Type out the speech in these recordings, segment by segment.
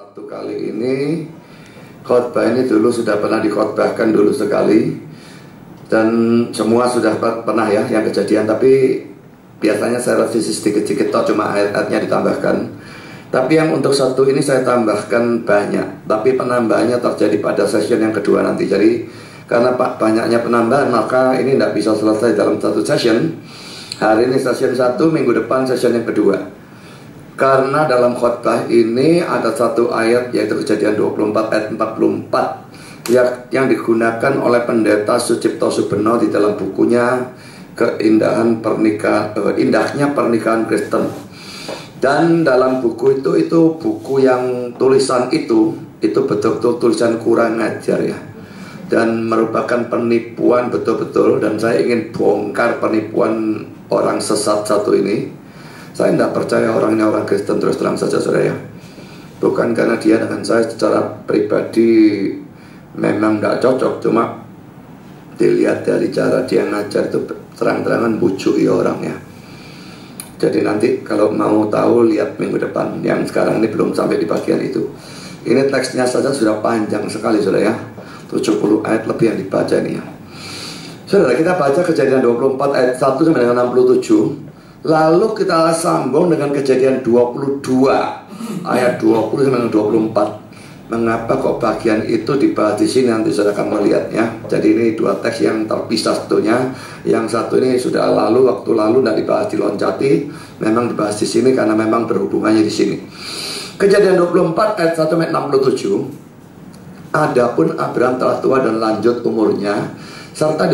Satu kali ini khotbah ini dulu sudah pernah dikhotbahkan dulu sekali, dan semua sudah pernah ya yang kejadian, tapi biasanya saya revisi sedikit-sedikit, cuma ayat-ayatnya ditambahkan. Tapi yang untuk satu ini saya tambahkan banyak, tapi penambahannya terjadi pada session yang kedua nanti. Jadi karena banyaknya penambahan, maka ini tidak bisa selesai dalam satu session. Hari ini session 1, minggu depan session yang kedua. Karena dalam khotbah ini ada satu ayat, yaitu Kejadian 24 ayat 44 yang digunakan oleh pendeta Sucipto Subeno di dalam bukunya Indahnya Pernikahan Kristen. Dan dalam buku itu buku yang tulisan itu betul-betul tulisan kurang ajar ya, dan merupakan penipuan betul-betul. Dan saya ingin bongkar penipuan orang sesat satu ini. Saya tidak percaya orang ini orang Kristen, terus terang saja saudara ya. Bukan karena dia dengan saya secara pribadi memang tidak cocok, cuma dilihat dari cara dia ngajar itu terang-terangan bujui orang ya. Jadi nanti kalau mau tahu lihat minggu depan. Yang sekarang ini belum sampai di bagian itu. Ini teksnya saja sudah panjang sekali saudara ya, 70 ayat lebih yang dibaca ini ya. Saudara, kita baca Kejadian 24 ayat 1 sampai dengan 67. Lalu kita sambung dengan Kejadian 22 ayat 20 sampai 24. Mengapa kok bagian itu dibahas di sini, nanti saudara akan melihatnya. Jadi ini dua teks yang terpisah sebetulnya. Yang satu ini sudah lalu, waktu lalu tidak dibahas diloncati, memang dibahas di sini karena memang berhubungannya di sini. Kejadian 24 ayat 1 sampai 67. Adapun Abraham telah tua dan lanjut umurnya, serta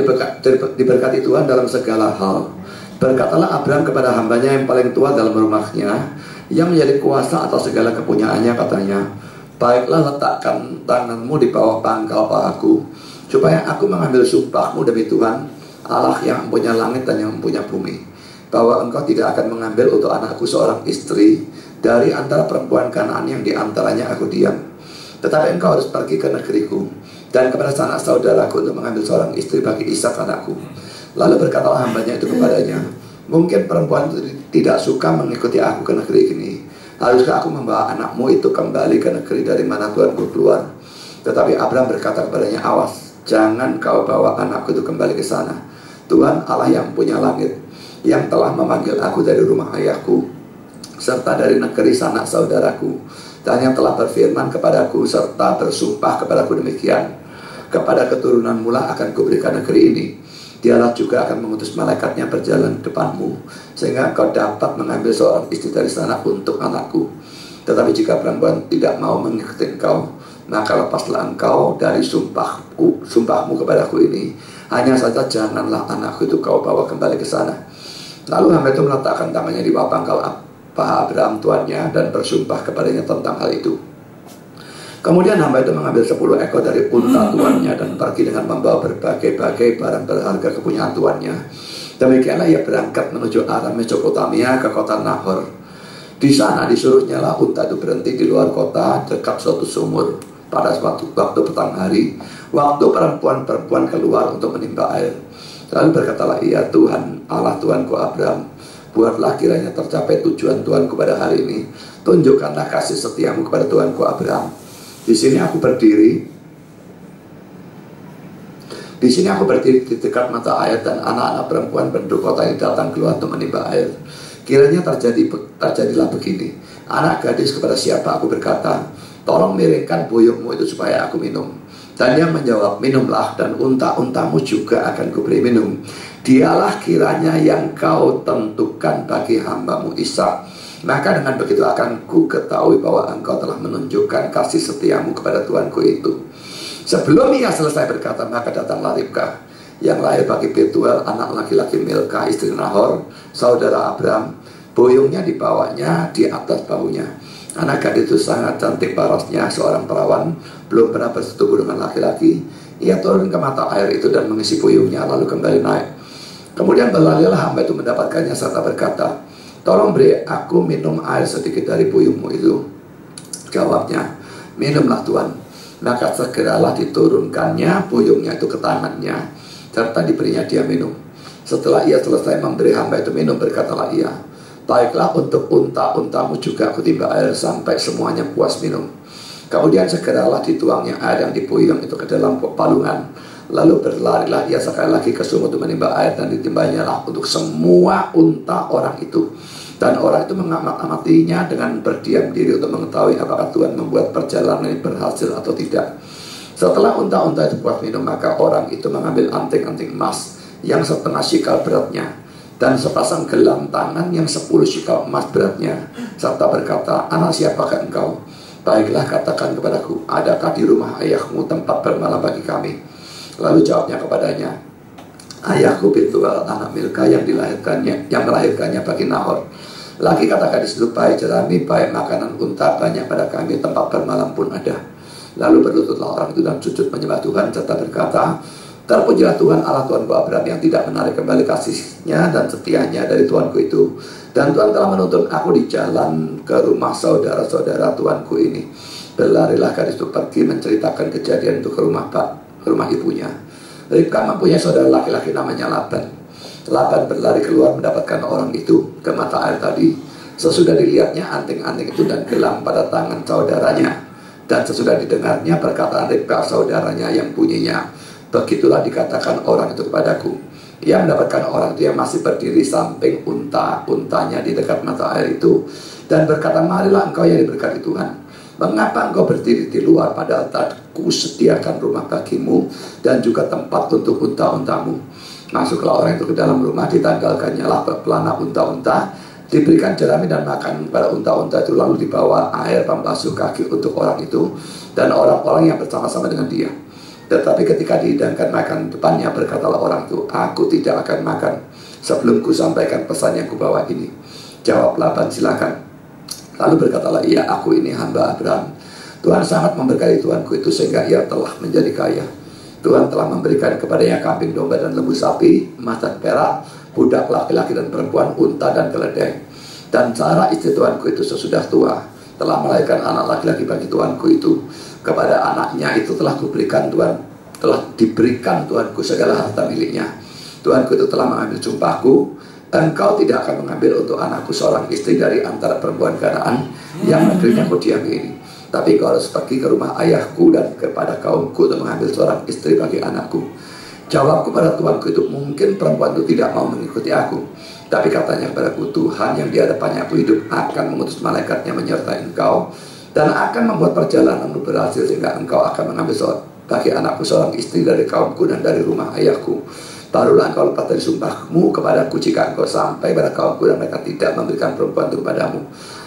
diberkati Tuhan dalam segala hal. Berkatalah Abraham kepada hambanya yang paling tua dalam rumahnya, yang menjadi kuasa atas segala kepunyaannya, katanya, baiklah, letakkan tanganmu di bawah pangkal pahaku, supaya aku mengambil sumpahmu demi Tuhan Allah yang mempunyai langit dan yang mempunyai bumi, bahwa engkau tidak akan mengambil untuk anakku seorang istri dari antara perempuan Kanaan yang diantaranya aku diam, tetapi engkau harus pergi ke negeriku dan kepada sanak saudaraku untuk mengambil seorang istri bagi Ishak anakku. Lalu berkatalah hambanya itu kepadanya, mungkin perempuan itu tidak suka mengikuti aku ke negeri ini. Haruskah aku membawa anakmu itu kembali ke negeri dari mana Tuhanku keluar? Tetapi Abraham berkata kepadanya, awas, jangan kau bawa anakku itu kembali ke sana. Tuhan Allah yang punya langit, yang telah memanggil aku dari rumah ayahku, serta dari negeri sanak saudaraku, dan yang telah berfirman kepadaku, serta bersumpah kepadaku demikian, kepada keturunan mula akan kuberikan negeri ini. Dialah juga akan mengutus malaikatnya berjalan depanmu, sehingga engkau dapat mengambil seorang istri dari sana untuk anakku. Tetapi jika perempuan tidak mau mengikuti engkau, maka lepaslah engkau dari sumpahmu kepadaku ini. Hanya saja janganlah anakku itu kau bawa kembali ke sana. Lalu hamba itu meletakkan tangannya di bawah pangkal paha Abraham tuannya dan bersumpah kepadanya tentang hal itu. Kemudian hamba itu mengambil 10 ekor dari unta tuannya dan pergi dengan membawa berbagai-bagai barang berharga kepunyaan tuannya. Demikianlah ia berangkat menuju arah Mesopotamia ke kota Nahor. Di sana disuruhnya lah unta itu berhenti di luar kota dekat suatu sumur pada waktu petang hari, waktu perempuan-perempuan keluar untuk menimba air. Lalu berkatalah ia, Tuhan Allah Tuhanku Abraham, buatlah kiranya tercapai tujuan Tuhanku pada hari ini. Tunjukkanlah kasih setiamu kepada Tuhanku Abraham. Di sini aku berdiri di dekat mata air, dan anak-anak perempuan penduduk kota ini datang keluar untuk menimba air. Kiranya terjadilah begini. Anak gadis kepada siapa aku berkata, tolong miringkan buyungmu itu supaya aku minum. Dan dia menjawab, minumlah, dan unta-untamu juga akan kuberi minum. Dialah kiranya yang kau tentukan bagi hambamu Ishak. Maka dengan begitu akan ku ketahui bahwa engkau telah menunjukkan kasih setiamu kepada Tuanku itu. Sebelum ia selesai berkata, maka datanglah Ribkah yang lahir bagi Betuel, anak laki-laki Milka istri Nahor, saudara Abraham. Buyungnya dibawanya di atas bahunya. Anak gadis itu sangat cantik parasnya, seorang perawan, belum pernah bersetubuh dengan laki-laki. Ia turun ke mata air itu dan mengisi buyungnya, lalu kembali naik. Kemudian berlarilah hamba itu mendapatkannya serta berkata, tolong beri aku minum air sedikit dari buyungmu itu. Jawabnya, minumlah Tuhan. Maka segeralah diturunkannya buyungnya itu ke tangannya, serta diberinya dia minum. Setelah ia selesai memberi hamba itu minum, berkatalah ia, baiklah, untuk unta-untamu juga aku timba air sampai semuanya puas minum. Kemudian segeralah dituangnya air yang dipuyung itu ke dalam palungan. Lalu berlarilah ia sekali lagi ke sumur untuk menimba air, dan ditimbanya lah untuk semua unta orang itu. Dan orang itu mengamatinya dengan berdiam diri untuk mengetahui apakah Tuhan membuat perjalanan ini berhasil atau tidak. Setelah unta-unta itu puas minum, maka orang itu mengambil anting-anting emas yang setengah shikal beratnya, dan sepasang gelang tangan yang 10 shikal emas beratnya, serta berkata, anak siapakah engkau? Baiklah, katakan kepadaku, adakah di rumah ayahmu tempat bermalam bagi kami? Lalu jawabnya kepadanya, ayahku Betuel anak Milka yang melahirkannya bagi Nahor. Lagi kata gadis itu, baik jerami, baik makanan unta banyak pada kami, tempat bermalam pun ada. Lalu berlututlah orang itu dan sujud menyembah Tuhan, serta berkata, terpujilah Tuhan Allah Tuhanku Abraham yang tidak menarik kembali kasihnya dan setianya dari Tuhanku itu. Dan Tuhan telah menuntun aku di jalan ke rumah saudara-saudara Tuhanku ini. Berlarilah gadis itu pergi menceritakan kejadian itu ke rumah ibunya. Ribka mempunyai saudara laki-laki namanya Laban. Laban berlari keluar mendapatkan orang itu ke mata air tadi. Sesudah dilihatnya anting-anting itu dan gelang pada tangan saudaranya, dan sesudah didengarnya perkataan Ribka saudaranya yang bunyinya, begitulah dikatakan orang itu kepadaku. Ia mendapatkan orang itu yang masih berdiri samping untanya di dekat mata air itu, dan berkata, marilah engkau yang diberkati Tuhan. Mengapa engkau berdiri di luar, padahal ku sediakan rumah bagimu dan juga tempat untuk unta-untamu? Masuklah orang itu ke dalam rumah, ditanggalkannya lah pelana unta-unta, diberikan jerami dan makan pada unta-unta itu, lalu dibawa air pembasuh kaki untuk orang itu dan orang-orang yang bersama-sama dengan dia. Tetapi ketika dihidangkan makan depannya, berkatalah orang itu, aku tidak akan makan sebelum ku sampaikan pesan yang ku bawa ini. Jawab Laban, silakan. Lalu berkatalah ia, aku ini hamba Abraham. Tuhan sangat memberkati tuanku itu sehingga ia telah menjadi kaya. Tuhan telah memberikan kepadanya kambing domba dan lembu sapi, emas dan perak, budak laki-laki dan perempuan, unta dan keledai. Dan Sarah istri tuanku itu sesudah tua telah melahirkan anak laki-laki bagi tuanku itu. Kepada anaknya itu telah diberikan tuanku segala harta miliknya. Tuanku itu telah mengambil sumpahku, engkau tidak akan mengambil untuk anakku seorang istri dari antara perempuan Kanaan yang negerinya ku diami ini. Tapi kau harus pergi ke rumah ayahku dan kepada kaumku untuk mengambil seorang istri bagi anakku. Jawabku pada tuanku itu, mungkin perempuan itu tidak mau mengikuti aku. Tapi katanya kepadaku, Tuhan yang di hadapannya aku hidup akan mengutus malaikatnya menyertai engkau, dan akan membuat perjalananmu berhasil sehingga engkau akan mengambil bagi anakku seorang istri dari kaumku dan dari rumah ayahku. Barulah engkau lepas dari sumpahmu kepadaku jika engkau sampai pada kaumku dan mereka tidak memberikan perempuan itu kepadamu.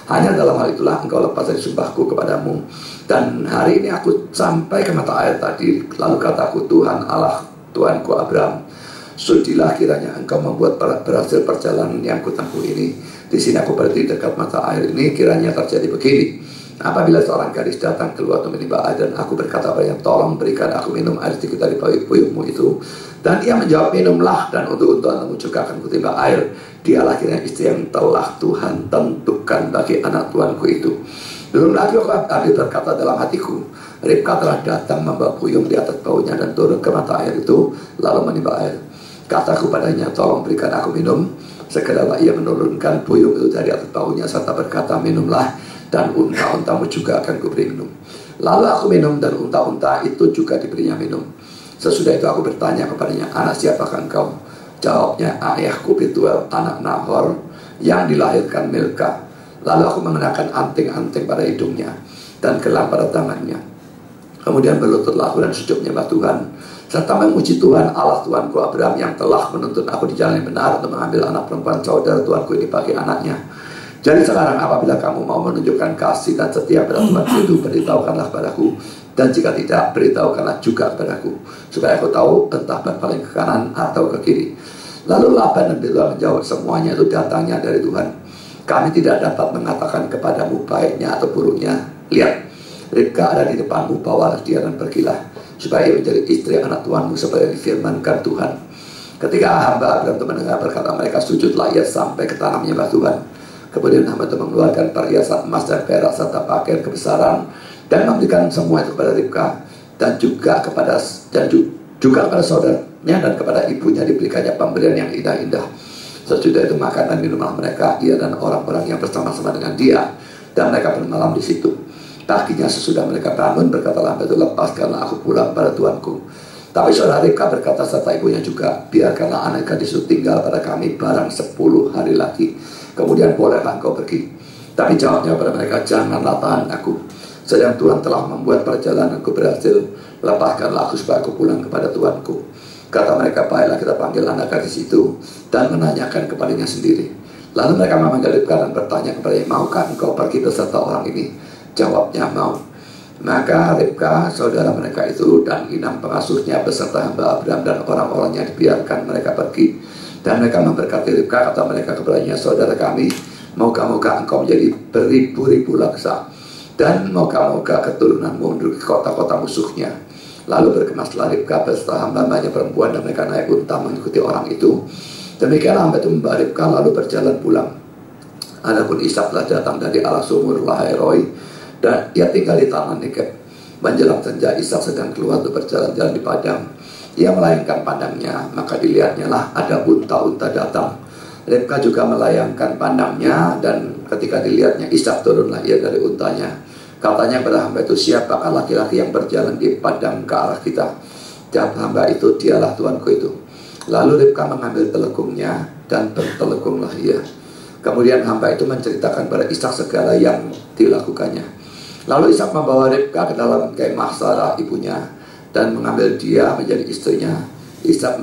Hanya dalam hal itulah engkau lepas dari sumpahku kepadamu. Dan hari ini aku sampai ke mata air tadi. Lalu kataku, Tuhan Allah Tuhanku Abraham, sudilah kiranya engkau membuat berhasil perjalanan yang kutempuh ini. Di sini aku berdiri dekat mata air ini, kiranya terjadi begini. Apabila seorang gadis datang keluar untuk menimba air, dan aku berkata padanya, tolong berikan aku minum air sedikit dari puyukmu itu. Dan ia menjawab, minumlah, dan untuk untamu juga akan kutimba air. Dialah kiranya istri yang telah Tuhan tentukan bagi anak tuanku itu. Belum lagi aku berkata dalam hatiku, Ribka telah datang membawa puyung di atas baunya dan turun ke mata air itu, lalu menimba air. Kataku padanya, tolong berikan aku minum. Segeralah ia menurunkan puyung itu dari atas baunya serta berkata, minumlah, dan unta-untamu juga akan kuberi minum. Lalu aku minum dan unta-unta itu juga diberinya minum. Sesudah itu aku bertanya kepadanya, anak siapakah engkau? Jawabnya, ayahku Betuel anak Nahor yang dilahirkan Milka. Lalu aku mengenakan anting-anting pada hidungnya dan gelang pada tangannya. Kemudian berlututlah aku dan sujud menyembah Tuhan, serta memuji Tuhan Allah Tuhanku Abraham yang telah menuntun aku di jalan yang benar untuk mengambil anak perempuan saudara Tuhanku ini bagi anaknya. Jadi sekarang apabila kamu mau menunjukkan kasih dan setia pada Tuhanku itu, beritahukanlah padaku. Dan jika tidak, beritahukanlah juga padaku, supaya aku tahu entah berpaling ke kanan atau ke kiri. Lalu Laban dan Betuel menjawab, semuanya itu datangnya dari Tuhan. Kami tidak dapat mengatakan kepadamu baiknya atau buruknya. Lihat, Ribka ada di depanmu, bawalah dia dan pergilah, supaya ia menjadi istri anak tuanmu seperti difirmankan Tuhan. Ketika hamba Abraham itu mendengar perkataan mereka, sujudlah ia sampai ke tanah menyembah Tuhan. Kemudian hamba itu mengeluarkan perhiasan emas dan perak serta pakaian kebesaran dan memberikan semua itu kepada Ribka, dan juga kepada saudaranya dan kepada ibunya diberikannya pemberian yang indah-indah. Sesudah itu makan dan minumlah mereka, ia dan orang-orang yang bersama-sama dengan dia, dan mereka bermalam di situ. Paginya sesudah mereka bangun, berkatalah hamba itu, lepaskanlah aku pulang pada tuanku. Tapi saudara Ribka berkata serta ibunya juga, biarkanlah anak gadis itu tinggal pada kami barang 10 hari lagi, kemudian bolehlah engkau pergi. Tapi jawabnya pada mereka, janganlah tahan aku, sedang Tuhan telah membuat perjalananku berhasil. Lepaskanlah aku supaya aku pulang kepada tuanku. Kata mereka, baiklah kita panggil anak gadis itu dan menanyakan kepadanya sendiri. Lalu mereka memanggil Ribka dan bertanya kepadanya, maukah engkau pergi beserta orang ini? Jawabnya, mau. Maka Ribka, saudara mereka itu, dan inang pengasuhnya beserta hamba Abraham dan orang-orangnya dibiarkan mereka pergi. Dan mereka memberkati Ribka, kata mereka kepadanya, saudara kami, moga-moga engkau menjadi beribu-ribu laksa, dan moga-moga keturunanmu menduduki kota-kota musuhnya. Lalu berkemaslah Ribka beserta hamba-hambanya perempuan, dan mereka naik unta mengikuti orang itu. Demikian hamba itu membawa Ribka lalu berjalan pulang. Adapun Ishak telah datang dari arah sumur Lahai-roi, dan ia tinggal di taman Negeb. Menjelang senja, Ishak sedang keluar untuk berjalan-jalan di padang. Ia melayangkan pandangnya, maka dilihatnya lah ada unta-unta datang. Ribka juga melayangkan pandangnya, dan ketika dilihatnya Ishak, turunlah ia dari untanya. Katanya pada hamba itu, siapakah laki-laki yang berjalan di padang ke arah kita? Jawab hamba itu, dialah tuanku itu. Lalu Ribka mengambil telekungnya dan bertelekunglah ia. Kemudian hamba itu menceritakan pada Ishak segala yang dilakukannya. Lalu Ishak membawa Ribka ke dalam kemah Sarah ibunya dan mengambil dia menjadi istrinya. Ishak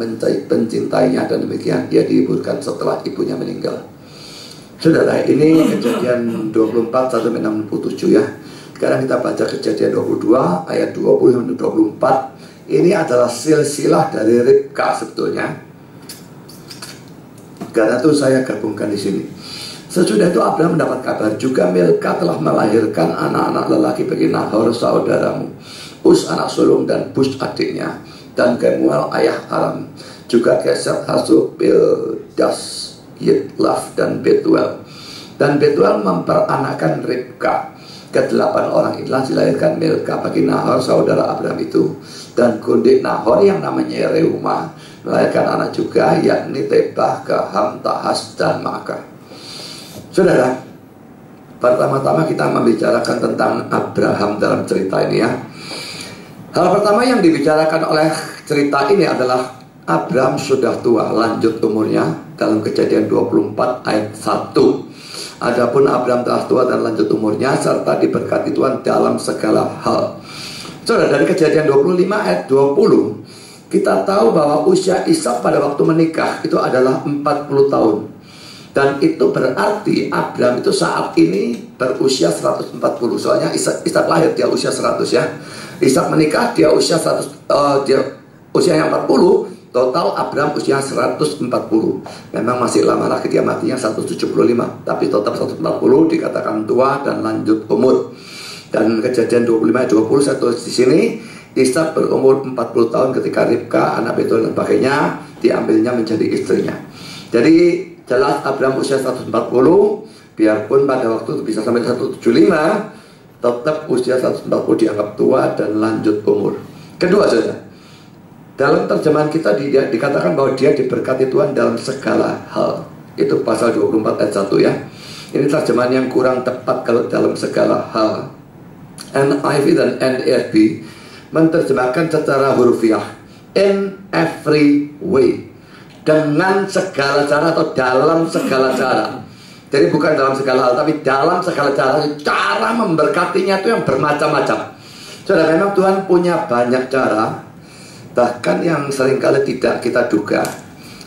mencintainya, dan demikian ia dihiburkan setelah ibunya meninggal. Saudara, ini Kejadian 24 sampai 67 ya. Sekarang kita baca Kejadian 22 ayat 20 sampai 24. Ini adalah silsilah dari Ribka sebetulnya. Karena itu saya gabungkan di sini. Sesudah itu Abraham mendapat kabar juga Milka telah melahirkan anak-anak lelaki bagi Nahor saudaramu, Us anak sulung dan Bus adiknya, dan Kemuel ayah Aram, juga Geser, Hasub, Pildas, Yitlaf, dan Betuel. Dan Betuel memperanakkan Ribka. Ke-8 orang inilah dilahirkan Milka bagi Nahor saudara Abraham itu. Dan kundik Nahor yang namanya Reuma melahirkan anak juga, yakni Tebah, Gaham, Tahas, dan Maakah. Saudara, pertama-tama kita membicarakan tentang Abraham dalam cerita ini ya. Hal pertama yang dibicarakan oleh cerita ini adalah Abraham sudah tua, lanjut umurnya, dalam Kejadian 24 ayat 1. Adapun Abraham telah tua dan lanjut umurnya, serta diberkati Tuhan dalam segala hal. Saudara, dari Kejadian 25 ayat 20, kita tahu bahwa usia Ishak pada waktu menikah itu adalah 40 tahun. Dan itu berarti Abraham itu saat ini berusia 140. Soalnya Ishak lahir dia usia 100 ya. Ishak menikah dia usia 100, dia usia yang 40. Total Abraham usia 140. Memang masih lama lagi, dia matinya 175. Tapi tetap 140 dikatakan tua dan lanjut umur. Dan Kejadian 25 ayat 20 saya tulis di sini, Ishak berumur 40 tahun ketika Ribka anak Betuel dan sebagainya diambilnya menjadi istrinya. Jadi jelas Abraham usia 140, biarpun pada waktu itu bisa sampai 175, tetap usia 140 dianggap tua dan lanjut umur. Kedua saja, dalam terjemahan kita dikatakan bahwa dia diberkati Tuhan dalam segala hal. Itu pasal 24 ayat 1 ya. Ini terjemahan yang kurang tepat kalau dalam segala hal. NIV dan NASB menerjemahkan secara hurufiah in every way, dengan segala cara atau dalam segala cara. Jadi bukan dalam segala hal, tapi dalam segala cara. Cara memberkatinya itu yang bermacam-macam. Saudara, memang Tuhan punya banyak cara, bahkan yang seringkali tidak kita duga,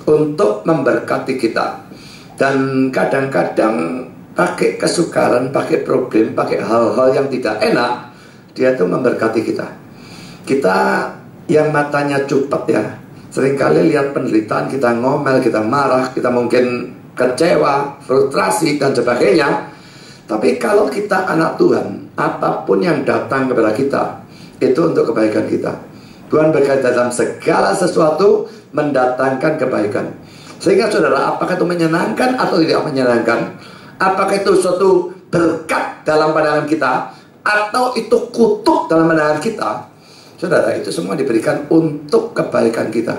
untuk memberkati kita. Dan kadang-kadang pakai kesukaran, pakai problem, pakai hal-hal yang tidak enak, dia tuh memberkati kita. Kita yang matanya cupet ya, seringkali lihat penderitaan, kita ngomel, kita marah, kita mungkin kecewa, frustrasi, dan sebagainya. Tapi kalau kita anak Tuhan, apapun yang datang kepada kita, itu untuk kebaikan kita. Tuhan berkata dalam segala sesuatu mendatangkan kebaikan. Sehingga saudara, apakah itu menyenangkan atau tidak menyenangkan? Apakah itu suatu berkat dalam pandangan kita, atau itu kutuk dalam pandangan kita? Saudara, itu semua diberikan untuk kebaikan kita.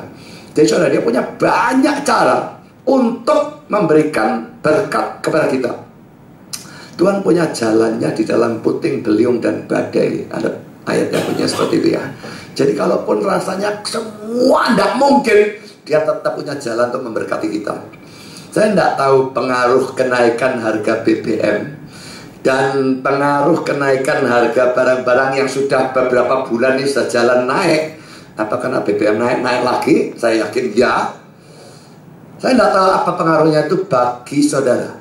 Jadi saudara, dia punya banyak cara untuk memberikan berkat kepada kita. Tuhan punya jalannya di dalam puting beliung dan badai. Ada ayat yang punya seperti itu ya. Jadi kalaupun rasanya semua tidak mungkin, dia tetap punya jalan untuk memberkati kita. Saya tidak tahu pengaruh kenaikan harga BBM dan pengaruh kenaikan harga barang-barang yang sudah beberapa bulan ini sudah jalan naik. Apa karena BBM naik lagi? Saya yakin ya. Saya tidak tahu apa pengaruhnya itu bagi saudara.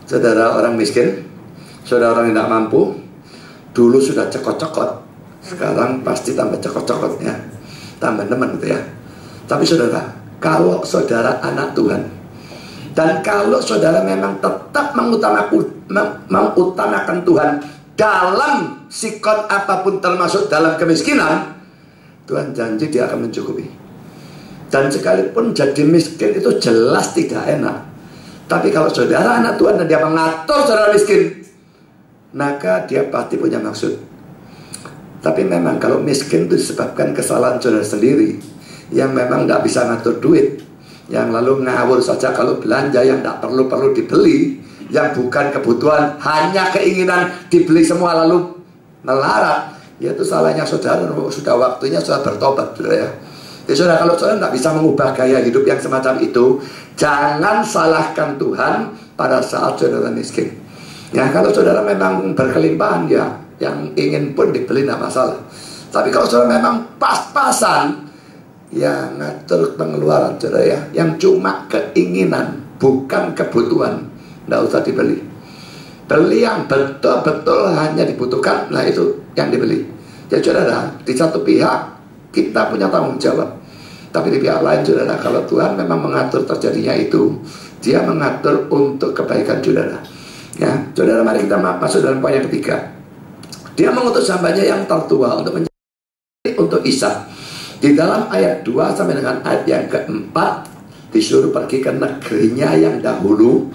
Saudara orang miskin, saudara orang yang tidak mampu, dulu sudah cekot-cekot, sekarang pasti tambah cekot-cekot ya, tambah teman gitu ya. Tapi saudara, kalau saudara anak Tuhan, dan kalau saudara memang tetap mengutamakan Tuhan dalam sikon apapun termasuk dalam kemiskinan, Tuhan janji dia akan mencukupi. Dan sekalipun jadi miskin itu jelas tidak enak. Tapi kalau saudara anak Tuhan dan dia mengatur saudara miskin, maka dia pasti punya maksud. Tapi memang kalau miskin itu disebabkan kesalahan saudara sendiri, yang memang tidak bisa ngatur duit, yang lalu ngawur saja kalau belanja yang tidak perlu dibeli, yang bukan kebutuhan, hanya keinginan dibeli semua lalu melarat, yaitu salahnya saudara. Sudah waktunya saudara bertobat, saudara ya. Jadi saudara, kalau saudara tidak bisa mengubah gaya hidup yang semacam itu, jangan salahkan Tuhan pada saat saudara miskin. Ya, kalau saudara memang berkelimpahan, ya yang ingin pun dibeli tidak masalah. Tapi kalau saudara memang pas-pasan, ya ngatur pengeluaran saudara ya, yang cuma keinginan bukan kebutuhan, tidak usah dibeli. Beli yang betul-betul hanya dibutuhkan, nah itu yang dibeli. Jadi saudara, di satu pihak kita punya tanggung jawab, tapi di pihak lain saudara, kalau Tuhan memang mengatur terjadinya itu, dia mengatur untuk kebaikan saudara. Ya, saudara, mari kita masuk dalam poin yang ketiga. Dia mengutus hambanya yang tertua untuk menjadi untuk Ishak. Di dalam ayat 2 sampai dengan ayat yang keempat, disuruh pergi ke negerinya yang dahulu.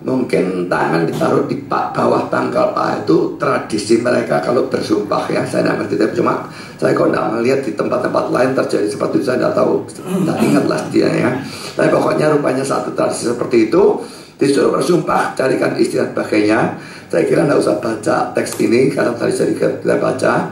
Mungkin tangan ditaruh di bawah pangkal paha, itu tradisi mereka kalau bersumpah ya. Saya tidak ngerti, tapi cuma saya kok tidak melihat di tempat-tempat lain terjadi seperti itu. Saya tidak tahu, tidak ingatlah dia ya. Tapi pokoknya rupanya satu tradisi seperti itu, disuruh bersumpah, carikan istri dan sebagainya. Saya kira tidak usah baca teks ini karena tadi saya tidak baca.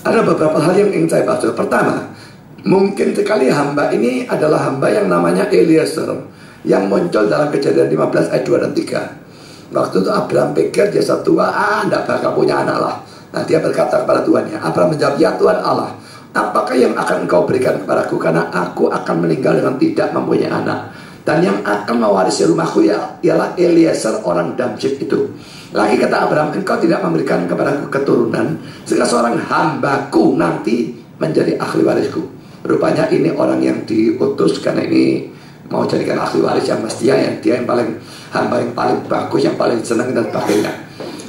Ada beberapa hal yang ingin saya baca. Pertama, mungkin sekali hamba ini adalah hamba yang namanya Eliezer, yang muncul dalam Kejadian 15 ayat 2 dan 3. Waktu itu Abraham pikir dia tua, tidak bakal punya anak lah. Nah, dia berkata kepada Tuhannya, Abraham menjawab, ya Tuhan Allah, apakah yang akan engkau berikan kepadaku? Karena aku akan meninggal dengan tidak mempunyai anak, dan yang akan mewarisi rumahku ialah Eliezer orang Damsyik itu. Lagi kata Abraham, engkau tidak memberikan kepadaku keturunan, sehingga seorang hambaku nanti menjadi ahli warisku. Rupanya ini orang yang diutus karena ini mau jadikan ahli waris yang mestinya, yang dia yang paling hamba yang paling bagus, yang paling senang dan sebagainya.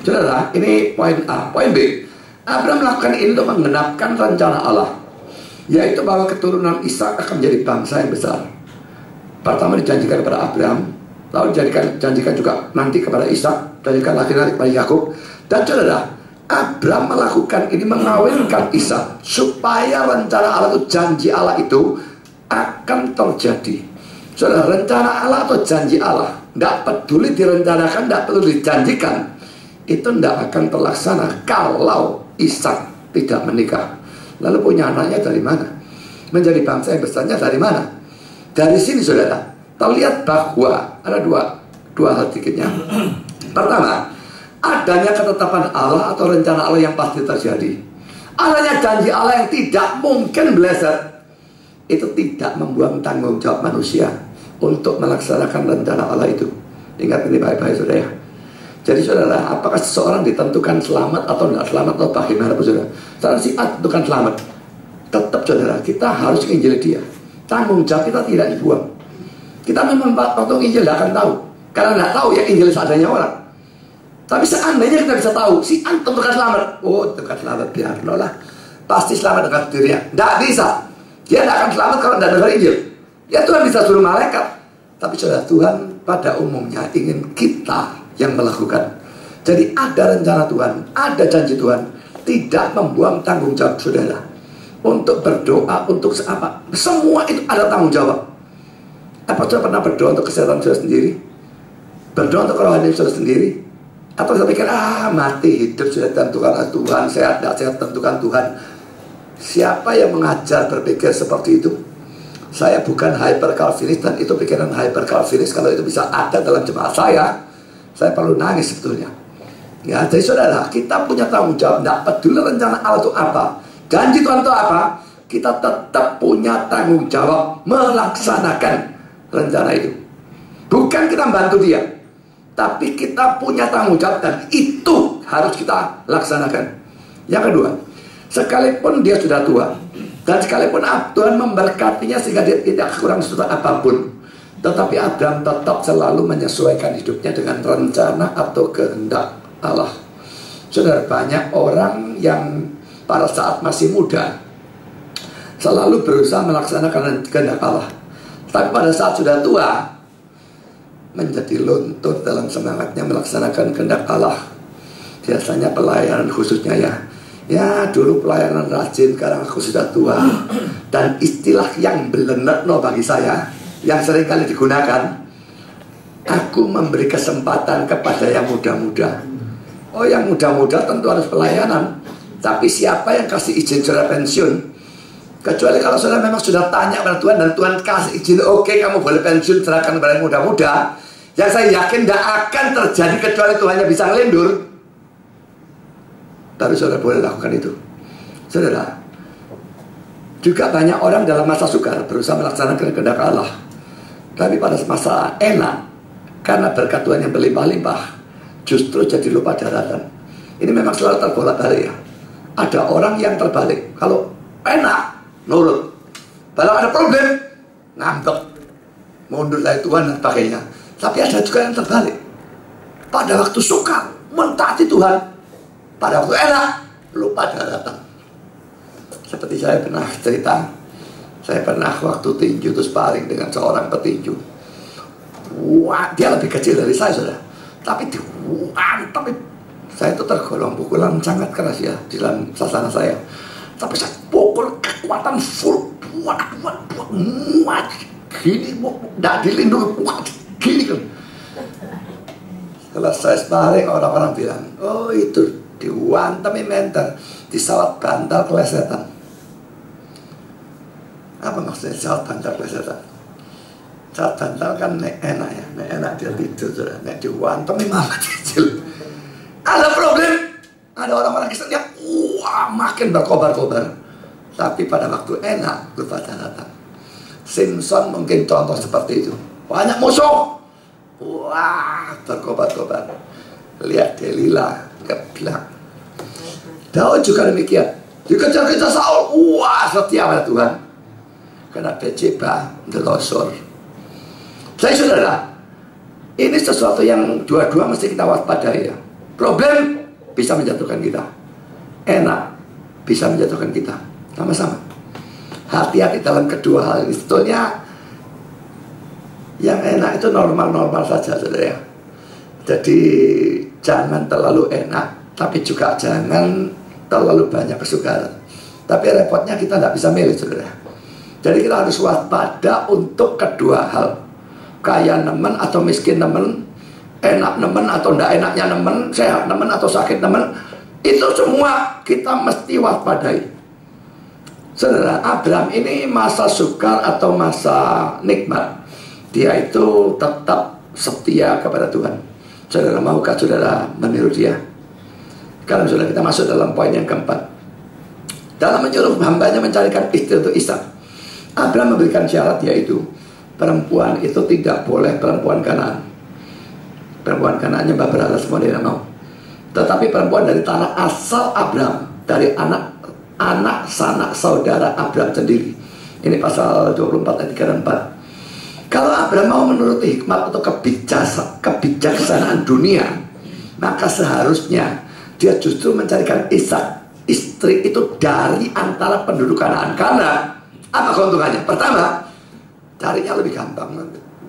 Saudara, ini poin A. Poin B, Abraham melakukan ini untuk menggenapkan rencana Allah, yaitu bahwa keturunan Ishak akan menjadi bangsa yang besar. Pertama dijanjikan kepada Abraham, lalu dijanjikan juga nanti kepada Ishak, dijanjikan lagi nanti kepada Yakub. Dan saudara, Abraham melakukan ini, mengawinkan Ishak, supaya rencana Allah itu, janji Allah itu akan terjadi. Saudara, rencana Allah atau janji Allah, tidak peduli direncanakan, tidak perlu dijanjikan, itu tidak akan terlaksana kalau Ishak tidak menikah. Lalu punya anaknya dari mana? Menjadi bangsa yang besarnya dari mana? Dari sini saudara, terlihat bahwa ada dua hal dikitnya. Pertama, adanya ketetapan Allah atau rencana Allah yang pasti terjadi. Adanya janji Allah yang tidak mungkin meleset. Itu tidak membuang tanggung jawab manusia untuk melaksanakan rencana Allah itu. Ingat ini baik-baik saudara ya. Jadi saudara, apakah seseorang ditentukan selamat atau tidak selamat atau bagaimana saudara? Saudara, si A tentukan selamat, tetap saudara kita harus injil dia. Tanggung jawab kita tidak dibuang. Kita memang waktu injil tidak akan tahu, karena tidak tahu ya injil seadanya orang. Tapi seandainya kita bisa tahu, si A tentukan selamat, oh tentukan selamat, biarlah pasti selamat dengan dirinya. Tidak bisa. Dia tidak akan selamat kalau tidak dengar Injil. Ya Tuhan bisa suruh malaikat, tapi saudara, Tuhan pada umumnya ingin kita yang melakukan. Jadi ada rencana Tuhan, ada janji Tuhan, tidak membuang tanggung jawab saudara. Untuk berdoa, untuk apa, semua itu ada tanggung jawab. Apa saudara pernah berdoa untuk kesehatan saudara sendiri? Berdoa untuk kerohanian saudara sendiri? Atau saya pikir, mati hidup sudah tentukan Tuhan, sehat tidak sehat tentukan Tuhan. Siapa yang mengajar berpikir seperti itu? Saya bukan hyper Calvinis, dan itu pikiran hyper Calvinis. Kalau itu bisa ada dalam jemaat saya perlu nangis sebetulnya. Ya, jadi saudara, kita punya tanggung jawab. Tidak peduli rencana Allah itu apa, janji Tuhan itu apa, kita tetap punya tanggung jawab melaksanakan rencana itu. Bukan kita membantu dia, tapi kita punya tanggung jawab, dan itu harus kita laksanakan. Yang kedua, sekalipun dia sudah tua, dan sekalipun Tuhan memberkatinya sehingga dia tidak kurang sesuatu apapun, tetapi Abraham tetap selalu menyesuaikan hidupnya dengan rencana atau kehendak Allah. Saudara, banyak orang yang pada saat masih muda selalu berusaha melaksanakan kehendak Allah, tapi pada saat sudah tua menjadi luntur dalam semangatnya melaksanakan kehendak Allah. Biasanya pelayanan khususnya ya dulu pelayanan rajin, sekarang aku sudah tua. Dan istilah yang benar bagi saya, yang sering kali digunakan, aku memberi kesempatan kepada yang muda-muda. Oh, yang muda-muda tentu harus pelayanan, tapi siapa yang kasih izin saudara pensiun? Kecuali kalau saudara memang sudah tanya pada Tuhan, dan Tuhan kasih izin, oke, kamu boleh pensiun, serahkan kepada yang muda-muda. Yang saya yakin tidak akan terjadi kecuali Tuhannya bisa ngelindur. Tapi saudara boleh lakukan itu. Saudara, juga banyak orang dalam masa sukar berusaha melaksanakan kehendak Allah, tapi pada masa enak, karena berkat Tuhan yang berlimpah-limpah, justru jadi lupa daratan. Ini memang selalu terbolak-balik ya. Ada orang yang terbalik, kalau enak nurut, kalau ada problem ngambek, mundur dari Tuhan dan sebagainya. Tapi ada juga yang terbalik, pada waktu suka mentaati Tuhan, pada waktu enak lupa daratan. Seperti saya pernah cerita, saya pernah waktu tinju itu sparring dengan seorang petinju. Wah, dia lebih kecil dari saya, saudara, tapi tapi saya itu tergolong pukulan sangat keras ya di dalam sasana saya. Tapi saya pukul kekuatan full, buat gini, tidak dilindungi, gini kan. Selesai sparring, orang-orang bilang, oh itu diwantemi mental, disawat bantal kelesetan. Apa maksudnya sawat bantal kelesetan? Sawat bantal kan enak ya, enak dia tidur, saudara. Nek diwantemi malah kecil. Ada problem, ada orang-orang Kristen yang makin berkobar-kobar, tapi pada waktu enak lupa daratan. Simpson mungkin contoh seperti itu. Banyak musuh, berkobar-kobar. Lihat Delila keblak. Daud juga demikian, dikejar-kejar Saul, setia pada Tuhan. Karena Betseba delosor. Saya saudara, ini sesuatu yang dua-dua mesti kita waspadai ya. Problem bisa menjatuhkan kita, enak bisa menjatuhkan kita, sama-sama. Hati-hati dalam kedua hal ini. Sebetulnya yang enak itu normal-normal saja, saudara ya. Jadi jangan terlalu enak, tapi juga jangan terlalu banyak kesukaran. Tapi repotnya kita tidak bisa milih, saudara. Jadi kita harus waspada untuk kedua hal. Kaya nemen atau miskin nemen, enak nemen atau tidak enaknya nemen, sehat nemen atau sakit nemen, itu semua kita mesti waspadai. Saudara, Abraham ini masa sukar atau masa nikmat, dia itu tetap setia kepada Tuhan. Saudara, maukah saudara meniru dia? Sekarang saudara, kita masuk dalam poin yang keempat. Dalam menyuruh hambanya mencarikan istri untuk Ishak, Abraham memberikan syarat, yaitu perempuan itu tidak boleh perempuan Kanaan. Perempuan Kanaannya Mbak semua dia tidak mau. Tetapi perempuan dari tanah asal Abraham, dari anak sanak saudara Abraham sendiri. Ini pasal 24 ayat 3 dan 4. Kalau Abraham mau menuruti hikmat atau kebijaksanaan dunia, maka seharusnya dia justru mencarikan Ishak, istri itu dari antara penduduk Kanaan. Karena apa keuntungannya? Pertama, carinya lebih gampang.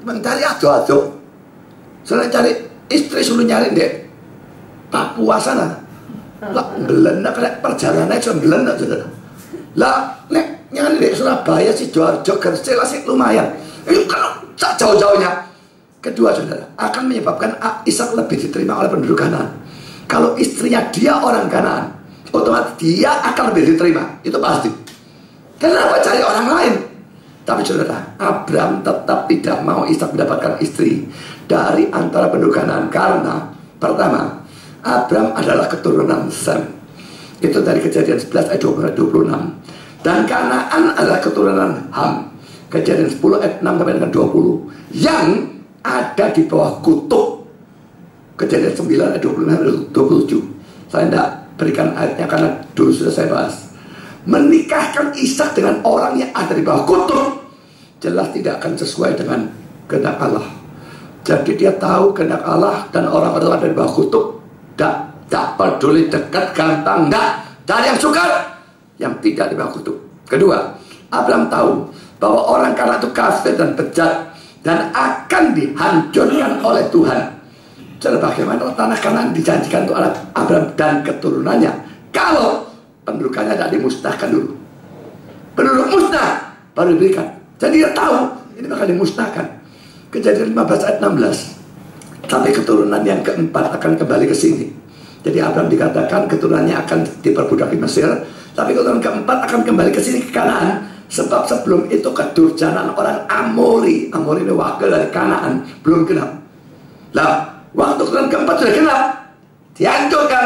Mencari ado-ado. Soalnya cari istri suruh nyari dek Papua sana. Lah, Belanda kena perjalanan cuma Belanda, saudara. Lah, nek nyari dek Surabaya, Sidoarjo, Gresik, sih lumayan. Kalau jauh-jauhnya Kedua, saudara, akan menyebabkan Ishak lebih diterima oleh penduduk Kanaan. Kalau istrinya dia orang Kanaan, otomatis dia akan lebih diterima. Itu pasti. Kenapa cari orang lain? Tapi saudara, Abraham tetap tidak mau Ishak mendapatkan istri dari antara penduduk Kanaan. Karena pertama, Abraham adalah keturunan Sem. Itu dari Kejadian 11 ayat 26. Dan Kanaan adalah keturunan Ham. Kejadian 10 ayat 6 sampai dengan 20. Yang ada di bawah kutub. Kejadian 9 ayat 26 27. Saya tidak berikan ayatnya karena dulu sudah saya bahas. Menikahkan Ishak dengan orang yang ada di bawah kutub jelas tidak akan sesuai dengan kehendak Allah. Jadi dia tahu kehendak Allah, dan orang-orang yang ada di bawah kutub tak peduli dekat gampang, enggak. Dari yang sukar, yang tidak di bawah kutub. Kedua, Abraham tahu bahwa orang Kanaan itu kafir dan bejat dan akan dihancurkan oleh Tuhan. Jadi bagaimana tanah Kanaan dijanjikan untuk Abraham dan keturunannya kalau pendudukannya tidak dimusnahkan dulu? Penduduk musnah baru diberikan. Jadi dia tahu ini bakal dimusnahkan. Kejadian 15 ayat 16. Sampai keturunan yang keempat akan kembali ke sini. Jadi Abraham dikatakan keturunannya akan diperbudak di Mesir, tapi keturunan keempat akan kembali ke sini ke Kanaan. Sebab sebelum itu kedurjanaan orang Amori ini wakil dari Kanaan, belum genap. Lah, waktu keturunan keempat sudah genap, dihancurkan.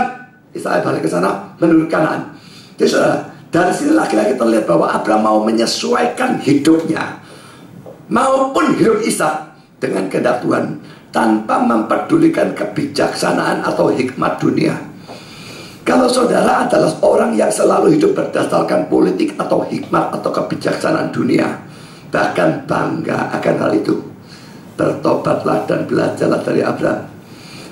Israel balik ke sana menuju Kanaan. Jadi saudara, dari sini lagi-lagi terlihat bahwa Abraham mau menyesuaikan hidupnya maupun hidup Ishak dengan kehendak Tuhan tanpa mempedulikan kebijaksanaan atau hikmat dunia. Kalau saudara adalah orang yang selalu hidup berdasarkan politik atau hikmat atau kebijaksanaan dunia, bahkan bangga akan hal itu, bertobatlah dan belajarlah dari Abraham.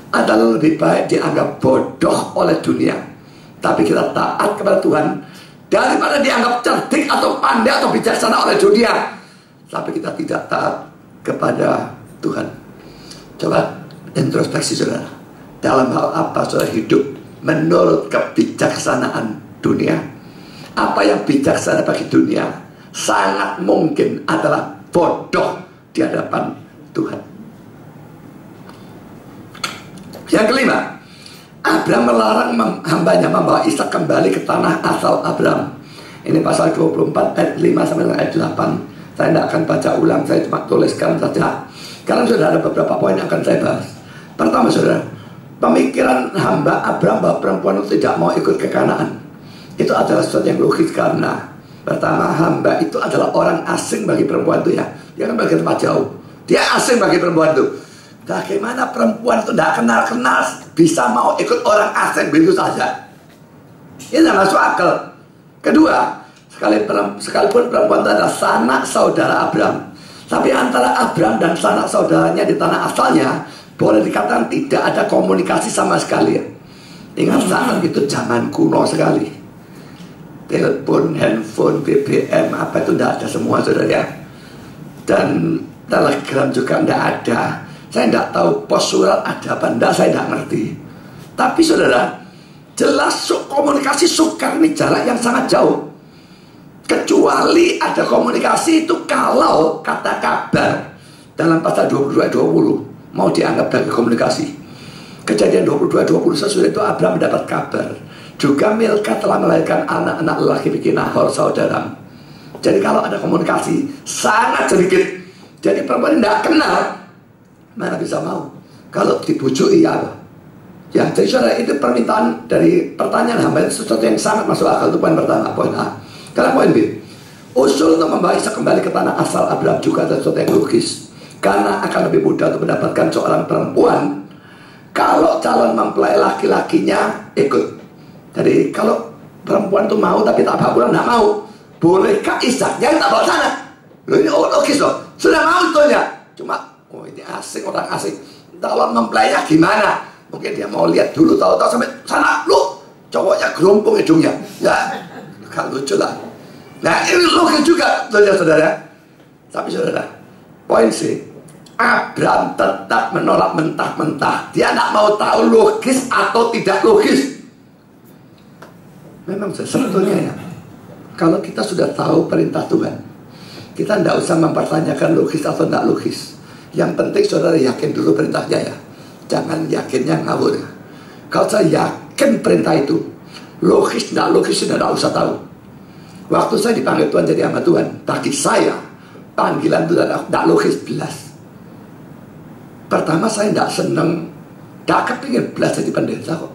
Adalah lebih baik dianggap bodoh oleh dunia, tapi kita taat kepada Tuhan, daripada dianggap cerdik atau pandai atau bijaksana oleh dunia, tapi kita tidak taat kepada Tuhan. Coba introspeksi saudara, dalam hal apa saudara hidup menurut kebijaksanaan dunia? Apa yang bijaksana bagi dunia sangat mungkin adalah bodoh di hadapan Tuhan. Yang kelima, Abraham melarang hambanya membawa Ishak kembali ke tanah asal Abraham. Ini pasal 24 ayat 5 sampai ayat 8. Saya tidak akan baca ulang, saya cuma tuliskan saja. Karena sudah ada beberapa poin yang akan saya bahas. Pertama saudara, pemikiran hamba Abraham bahwa perempuan itu tidak mau ikut ke Kanaan, itu adalah sesuatu yang logis. Karena pertama, hamba itu adalah orang asing bagi perempuan itu ya. Dia kan bagi tempat jauh, dia asing bagi perempuan itu. Bagaimana perempuan itu tidak kenal-kenal bisa mau ikut orang asing begitu saja? Ini tidak masuk akal. Kedua, sekalipun perempuan itu adalah sanak saudara Abraham, tapi antara Abraham dan sanak saudaranya di tanah asalnya boleh dikatakan tidak ada komunikasi sama sekali ya. Ingat saat itu zaman kuno sekali. Telepon, handphone, BBM, apa itu tidak ada semua saudara ya. Dan telegram juga tidak ada. Saya tidak tahu pos surat ada apa enggak, saya tidak ngerti. Tapi saudara, jelas komunikasi sukar ini jarak yang sangat jauh. Kecuali ada komunikasi itu kalau kata kabar dalam pasal 22-20 mau dianggap sebagai komunikasi. Kejadian 22-20 sesudah itu Abraham mendapat kabar juga Milka telah melahirkan anak-anak lelaki bagi Nahor saudara. Jadi kalau ada komunikasi sangat sedikit. Jadi perempuan tidak kenal, mana bisa mau. Kalau dibujuk iya. Ya, jadi saudara, itu permintaan dari pertanyaan hamba itu sesuatu yang sangat masuk akal. Itu poin pertama, poin A. Karena poin B, usul untuk membawa Ishak kembali ke tanah asal Abraham juga ada sesuatu yang logis. Karena akan lebih mudah untuk mendapatkan seorang perempuan kalau calon mempelai laki-lakinya ikut. Jadi kalau perempuan itu mau tapi tak bawa pulang, tidak mau, bolehkah Ishak yang tak bawa sana? Loh, ini logis loh. Sudah mau itu ya. Cuma, oh ini asing, orang asing. Calon mempelainya gimana? Mungkin dia mau lihat dulu, tahu-tahu sampai sana, lu cowoknya gerompong hidungnya. Ya, gak lucu lah. Nah ini logis juga, saudara-saudara. Tapi saudara, poin C, Abraham tetap menolak mentah-mentah. Dia tidak mau tahu logis atau tidak logis. Memang sebetulnya ya, kalau kita sudah tahu perintah Tuhan, kita tidak usah mempertanyakan logis atau tidak logis. Yang penting saudara yakin dulu perintahnya ya. Jangan yakinnya ngawur. Kalau saya yakin perintah itu, logis, tidak logis, tidak usah tahu. Waktu saya dipanggil Tuhan jadi hamba Tuhan, bagi saya panggilan itu tidak logis, belas. Pertama saya tidak senang, tidak kepingin belas jadi pendeta kok.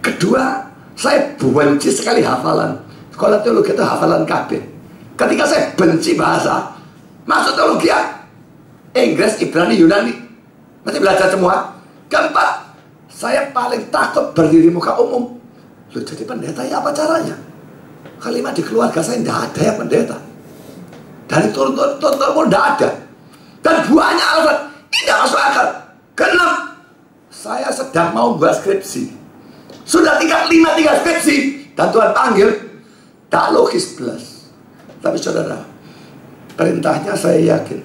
Kedua, saya benci sekali hafalan. Sekolah teologi itu hafalan KB. Ketika saya benci bahasa, masuk teologi ya, Inggris, Ibrani, Yunani, masih belajar semua. Keempat, saya paling takut berdiri muka umum. Loh, jadi pendeta ya apa caranya? Kalimat di keluarga saya tidak ada yang pendeta. Dari turun-turun pun tidak ada. Dan banyak alasan, tidak masuk akal. Keenam, saya sedang mau buat skripsi. Sudah tingkat 5 tinggal skripsi. Dan Tuhan panggil, tak logis belas. Tapi saudara, perintahnya saya yakin.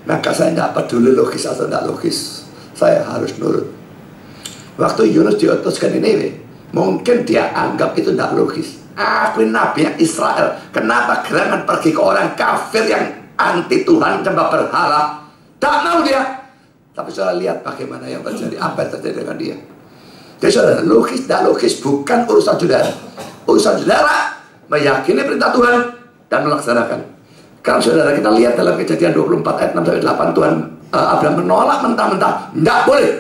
Maka saya tidak peduli logis atau tidak logis. Saya harus nurut. Waktu Yunus diutus ke Niniwe, mungkin dia anggap itu tidak logis. Aku nabi Israel, kenapa gerangan pergi ke orang kafir yang anti Tuhan, sembah berhala? Tak mau dia. Tapi saudara lihat bagaimana yang terjadi, apa yang terjadi dengan dia. Jadi saudara, logis tidak logis bukan urusan saudara. Urusan saudara meyakini perintah Tuhan dan melaksanakan. Kalau saudara kita lihat dalam Kejadian 24 ayat 6-8, Tuhan Abraham menolak mentah-mentah. Tidak boleh.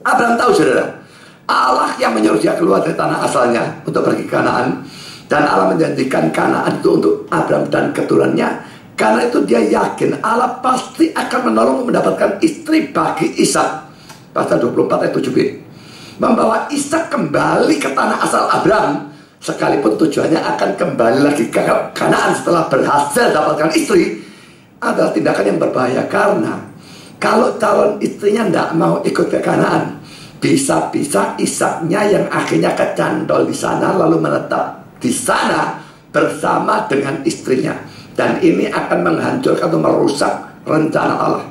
Abraham tahu saudara, Allah yang menyuruh dia keluar dari tanah asalnya untuk pergi ke Kanaan, dan Allah menjanjikan Kanaan itu untuk Abraham dan keturunannya. Karena itu dia yakin Allah pasti akan menolong mendapatkan istri bagi Ishak. Pasal 24 ayat 7b. Membawa Ishak kembali ke tanah asal Abraham, sekalipun tujuannya akan kembali lagi ke Kanaan setelah berhasil dapatkan istri, adalah tindakan yang berbahaya. Karena kalau calon istrinya tidak mau ikut ke Kanaan, bisa-bisa Ishaknya yang akhirnya kecantol di sana lalu menetap di sana bersama dengan istrinya, dan ini akan menghancurkan atau merusak rencana Allah.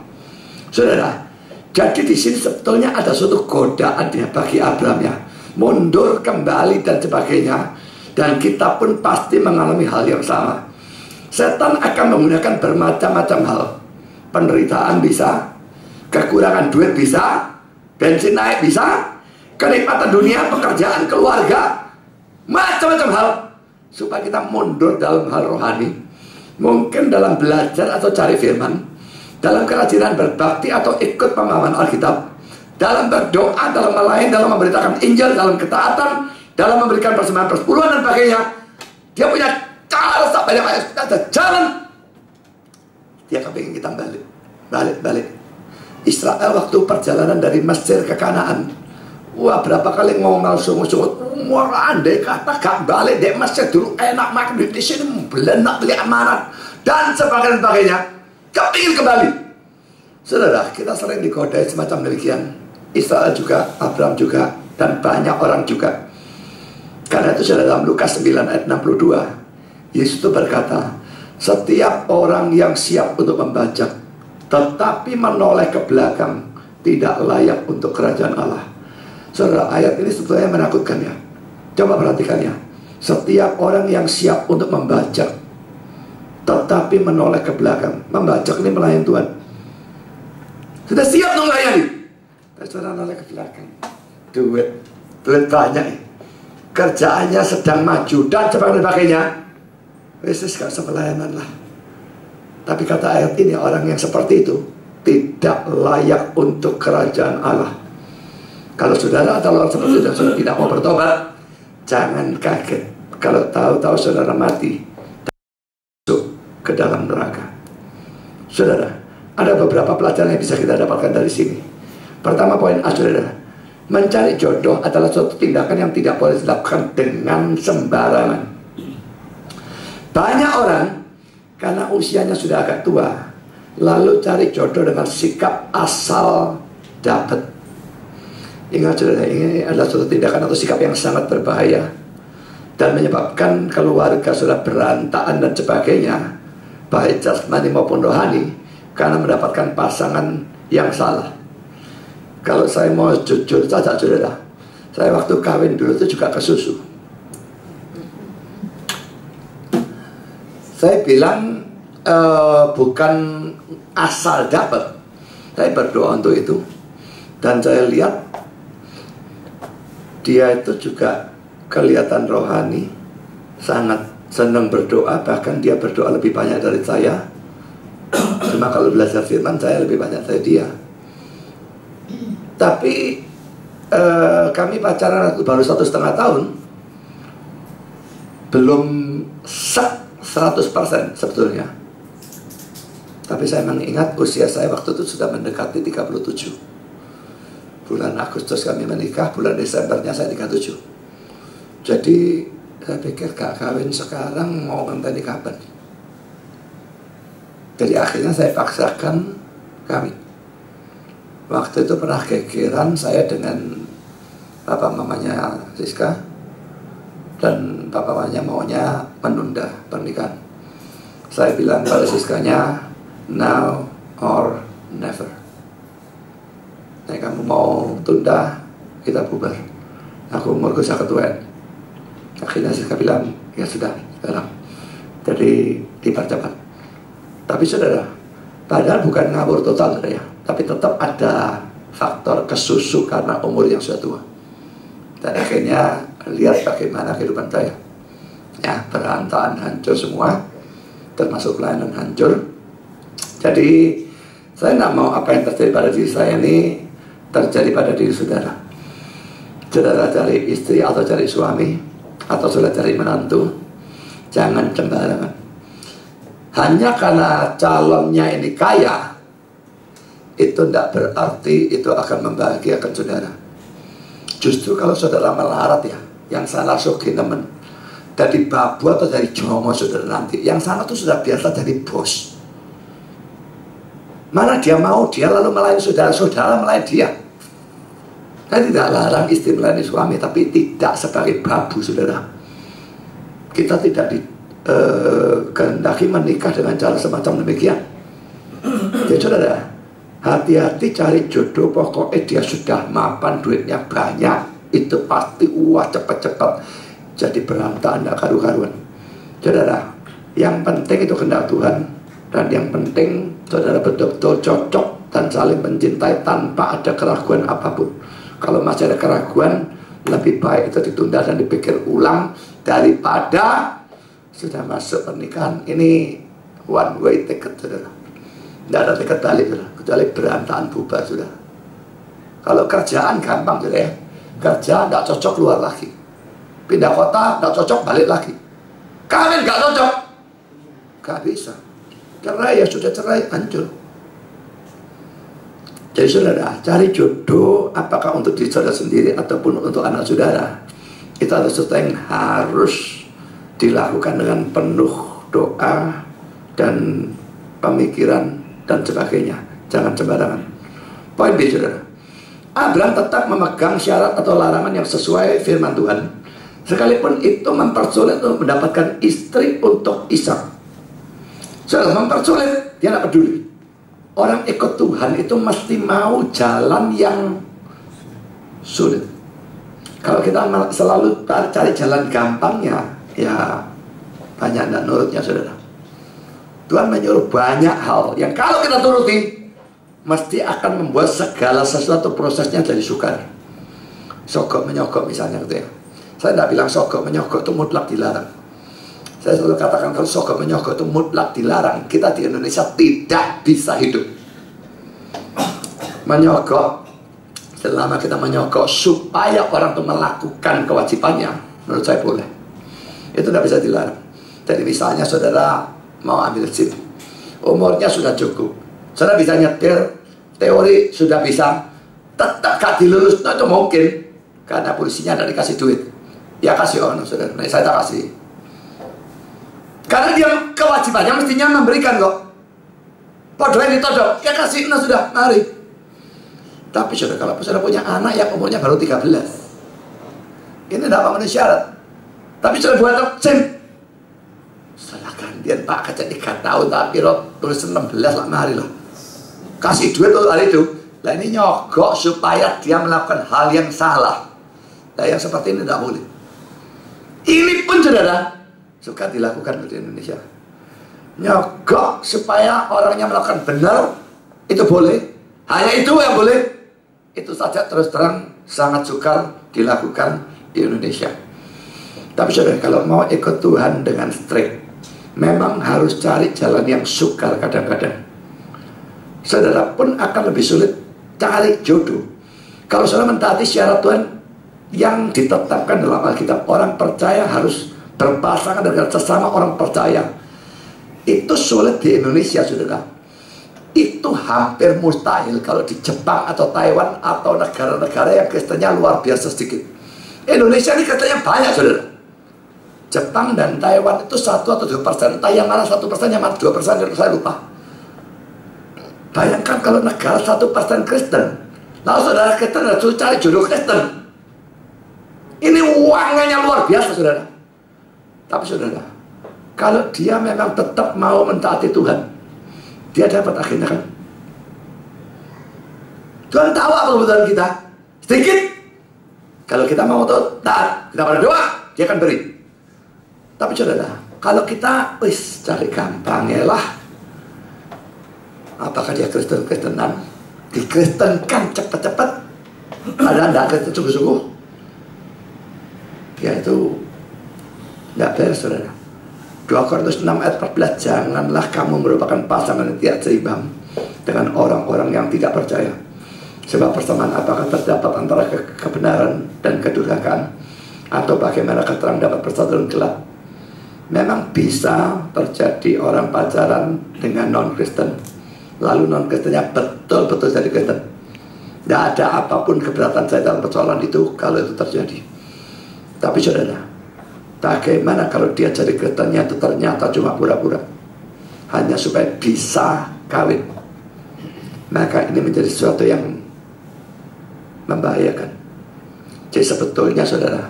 Saudara, jadi di sini sebetulnya ada suatu godaan ya bagi Abraham ya, mundur kembali dan sebagainya, dan kita pun pasti mengalami hal yang sama. Setan akan menggunakan bermacam-macam hal. Penderitaan bisa, kekurangan duit bisa, bensin naik bisa, kenikmatan dunia, pekerjaan, keluarga, macam-macam hal, supaya kita mundur dalam hal rohani. Mungkin dalam belajar atau cari firman, dalam kerajinan berbakti atau ikut pemahaman Alkitab, dalam berdoa, dalam melayani, dalam memberitakan Injil, dalam ketaatan, dalam memberikan persembahan persepuluhan dan sebagainya. Dia punya cara banyak ada jalan. Dia kepingin kita balik. Israel waktu perjalanan dari Mesir ke Kanaan, wah berapa kali ngomel sungut-sungut, wah andai kata gak balik dek Mesir dulu enak makan di sini, belenak beli amanat dan sebagainya, kepingin kembali. Saudara, kita sering digodai semacam demikian. Israel juga, Abraham juga, dan banyak orang juga. Karena itu saudara, dalam Lukas 9 ayat 62, Yesus itu berkata, setiap orang yang siap untuk membajak tetapi menoleh ke belakang tidak layak untuk kerajaan Allah. Saudara, ayat ini sebetulnya menakutkan ya. Coba perhatikan ya. Setiap orang yang siap untuk membajak tetapi menoleh ke belakang. Membajak ini melayani Tuhan. Sudah siap untuk melayani, tapi saudara noleh ke belakang. Duit banyak ya. Kerjaannya sedang maju dan sebagainya. Yesus gak sepelayanan lah. Tapi kata ayat ini, orang yang seperti itu tidak layak untuk kerajaan Allah. Kalau saudara atau orang seperti itu sudah tidak mau bertobat, jangan kaget kalau tahu-tahu saudara mati masuk ke dalam neraka. Saudara, ada beberapa pelajaran yang bisa kita dapatkan dari sini. Pertama, poin A, saudara, mencari jodoh adalah suatu tindakan yang tidak boleh dilakukan dengan sembarangan. Banyak orang karena usianya sudah agak tua, lalu cari jodoh dengan sikap asal dapat. Ingat saudara, ini adalah suatu tindakan atau sikap yang sangat berbahaya dan menyebabkan keluarga sudah berantakan dan sebagainya, baik jasmani maupun rohani, karena mendapatkan pasangan yang salah. Kalau saya mau jujur saja saudara, saya waktu kawin dulu itu juga kesusu. Saya bilang bukan asal dapat. Saya berdoa untuk itu. Dan saya lihat dia itu juga kelihatan rohani, sangat senang berdoa, bahkan dia berdoa lebih banyak dari saya. Cuma kalau belajar firman saya lebih banyak dari dia. Tapi kami pacaran baru 1,5 tahun, belum 100% sebetulnya. Tapi saya mengingat usia saya waktu itu sudah mendekati 37. Bulan Agustus kami menikah, bulan Desembernya saya 37. Jadi saya pikir gak kawin sekarang, mau ngenteni kapan. Jadi akhirnya saya paksakan kawin. Waktu itu pernah gegeran saya dengan bapak mamanya Siska, dan bapak mamanya maunya menunda pernikahan. Saya bilang pada Siskanya, now or never. Nah, kamu mau tunda, kita bubar. Aku umurku sangat tua. Akhirnya Siska bilang, ya sudah, sekarang. Jadi dipercepat. Tapi saudara, padahal bukan ngawur total ya, tapi tetap ada faktor kesusu karena umur yang sudah tua. Dan akhirnya lihat bagaimana kehidupan saya. Ya, berantakan, hancur semua, termasuk pelayanan hancur. Jadi saya tidak mau apa yang terjadi pada diri saya ini terjadi pada diri saudara. Saudara cari istri atau cari suami, atau saudara cari menantu, jangan sembarangan. Hanya karena calonnya ini kaya, itu tidak berarti itu akan membahagiakan saudara. Justru kalau saudara melarat ya, yang sana suki teman, dari babu atau dari jongo saudara nanti, yang sana tuh sudah biasa jadi bos. Mana dia mau, dia lalu melayani saudara-saudara melayani dia. Saya tidak larang istri melayani suami, tapi tidak sebagai babu saudara. Kita tidak kehendaki menikah dengan cara semacam demikian. Jadi saudara, hati-hati cari jodoh, pokoknya dia sudah mapan, duitnya banyak, itu pasti cepat-cepat jadi berantakan, tidak karu-karuan. Saudara, yang penting itu kehendak Tuhan, dan yang penting saudara betul-betul cocok dan saling mencintai tanpa ada keraguan apapun. Kalau masih ada keraguan, lebih baik itu ditunda dan dipikir ulang daripada sudah masuk pernikahan. Ini one way ticket saudara. Tidak ada tiket balik saudara, kecuali berantakan bubar saudara. Kalau kerjaan gampang saudara ya, kerja tidak cocok keluar lagi, pindah kota tidak cocok balik lagi. Kawin nggak cocok, nggak bisa. Cerai ya sudah cerai, hancur. Jadi saudara, cari jodoh apakah untuk diri saudara sendiri ataupun untuk anak saudara, itu adalah sesuatu yang harus dilakukan dengan penuh doa dan pemikiran dan sebagainya. Jangan sembarangan. Poin B saudara, Abraham tetap memegang syarat atau larangan yang sesuai firman Tuhan, sekalipun itu mempersulit untuk mendapatkan istri untuk Ishak. Saudara, mempersulit, dia tidak peduli. Orang ikut Tuhan itu mesti mau jalan yang sulit. Kalau kita selalu cari jalan gampangnya, ya banyak tidak nurutnya saudara. Tuhan menyuruh banyak hal yang kalau kita turuti, mesti akan membuat segala sesuatu prosesnya jadi sukar. Sogok menyogok misalnya gitu ya. Saya tidak bilang sogok menyogok itu mutlak dilarang. Saya selalu katakan kalau sogok menyogok itu mutlak dilarang, kita di Indonesia tidak bisa hidup. Menyogok, selama kita menyogok supaya orang itu melakukan kewajibannya, menurut saya boleh. Itu tidak bisa dilarang. Jadi misalnya saudara mau ambil SIM, umurnya sudah cukup, saudara bisa nyetir, teori sudah bisa, tetap gak dilulus, nah itu mungkin karena polisinya tidak dikasih duit. Ya kasih orang saudara, nah, saya tak kasih. Karena dia kewajibannya mestinya memberikan kok. Podoh yang ditodok, ya kasih, nah sudah, mari. Tapi saudara, kalau saudara punya anak yang umurnya baru 13, ini tidak memenuhi syarat, tapi sudah buat SIM, setelah gantian Pak kecil 3 tahun, tapi tulis 16 lah, mari lah. Kasih duit untuk hari itu. Nah ini nyogok supaya dia melakukan hal yang salah. Nah yang seperti ini tidak boleh. Ini pun saudara suka dilakukan di Indonesia. nyogok supaya orangnya melakukan benar, itu boleh. Hanya itu yang boleh. Itu saja terus terang sangat sukar dilakukan di Indonesia. Tapi saudara, kalau mau ikut Tuhan dengan strict, memang harus cari jalan yang sukar kadang-kadang. Saudara pun akan lebih sulit cari jodoh. Kalau saudara mentaati syarat Tuhan yang ditetapkan dalam Alkitab, orang percaya harus berpasangan dengan sesama orang percaya. Itu sulit di Indonesia, saudara. Itu hampir mustahil kalau di Jepang atau Taiwan atau negara-negara yang Kristennya luar biasa sedikit. Indonesia ini Kristennya banyak, saudara. Jepang dan Taiwan itu 1 atau 2%. Entah yang mana 1%, yang mana 2%, saya lupa. Bayangkan kalau negara 1% Kristen, lalu saudara Kristen harus cari jodoh Kristen. Ini uangnya luar biasa, saudara. Tapi saudara, kalau dia memang tetap mau mentaati Tuhan, dia dapat akhirnya kan. Tuhan tahu apa kebutuhan kita sedikit. Kalau kita mau taat, kita berdoa, dia akan beri. Tapi saudara, kalau kita cari gampangnya lah, apakah dia Kristen-Kristenan, dikristenkan cepat-cepat, padahal tidak Kristen sungguh-sungguh, ya itu tidak beres, saudara. 2 Korintus 6 ayat 14, janganlah kamu merupakan pasangan yang tidak seimbang dengan orang-orang yang tidak percaya. Sebab persamaan apakah terdapat antara kebenaran dan kedurhakaan, atau bagaimana terang dapat bersatu dan gelap. Memang bisa terjadi orang pacaran dengan non-Kristen, lalu non-Kristennya betul-betul jadi Kristen. Tidak ada apapun keberatan saya dalam persoalan itu kalau itu terjadi. Tapi saudara, bagaimana kalau dia jadi Kristennya itu ternyata cuma pura-pura, hanya supaya bisa kawin? Maka ini menjadi sesuatu yang membahayakan. Jadi sebetulnya saudara,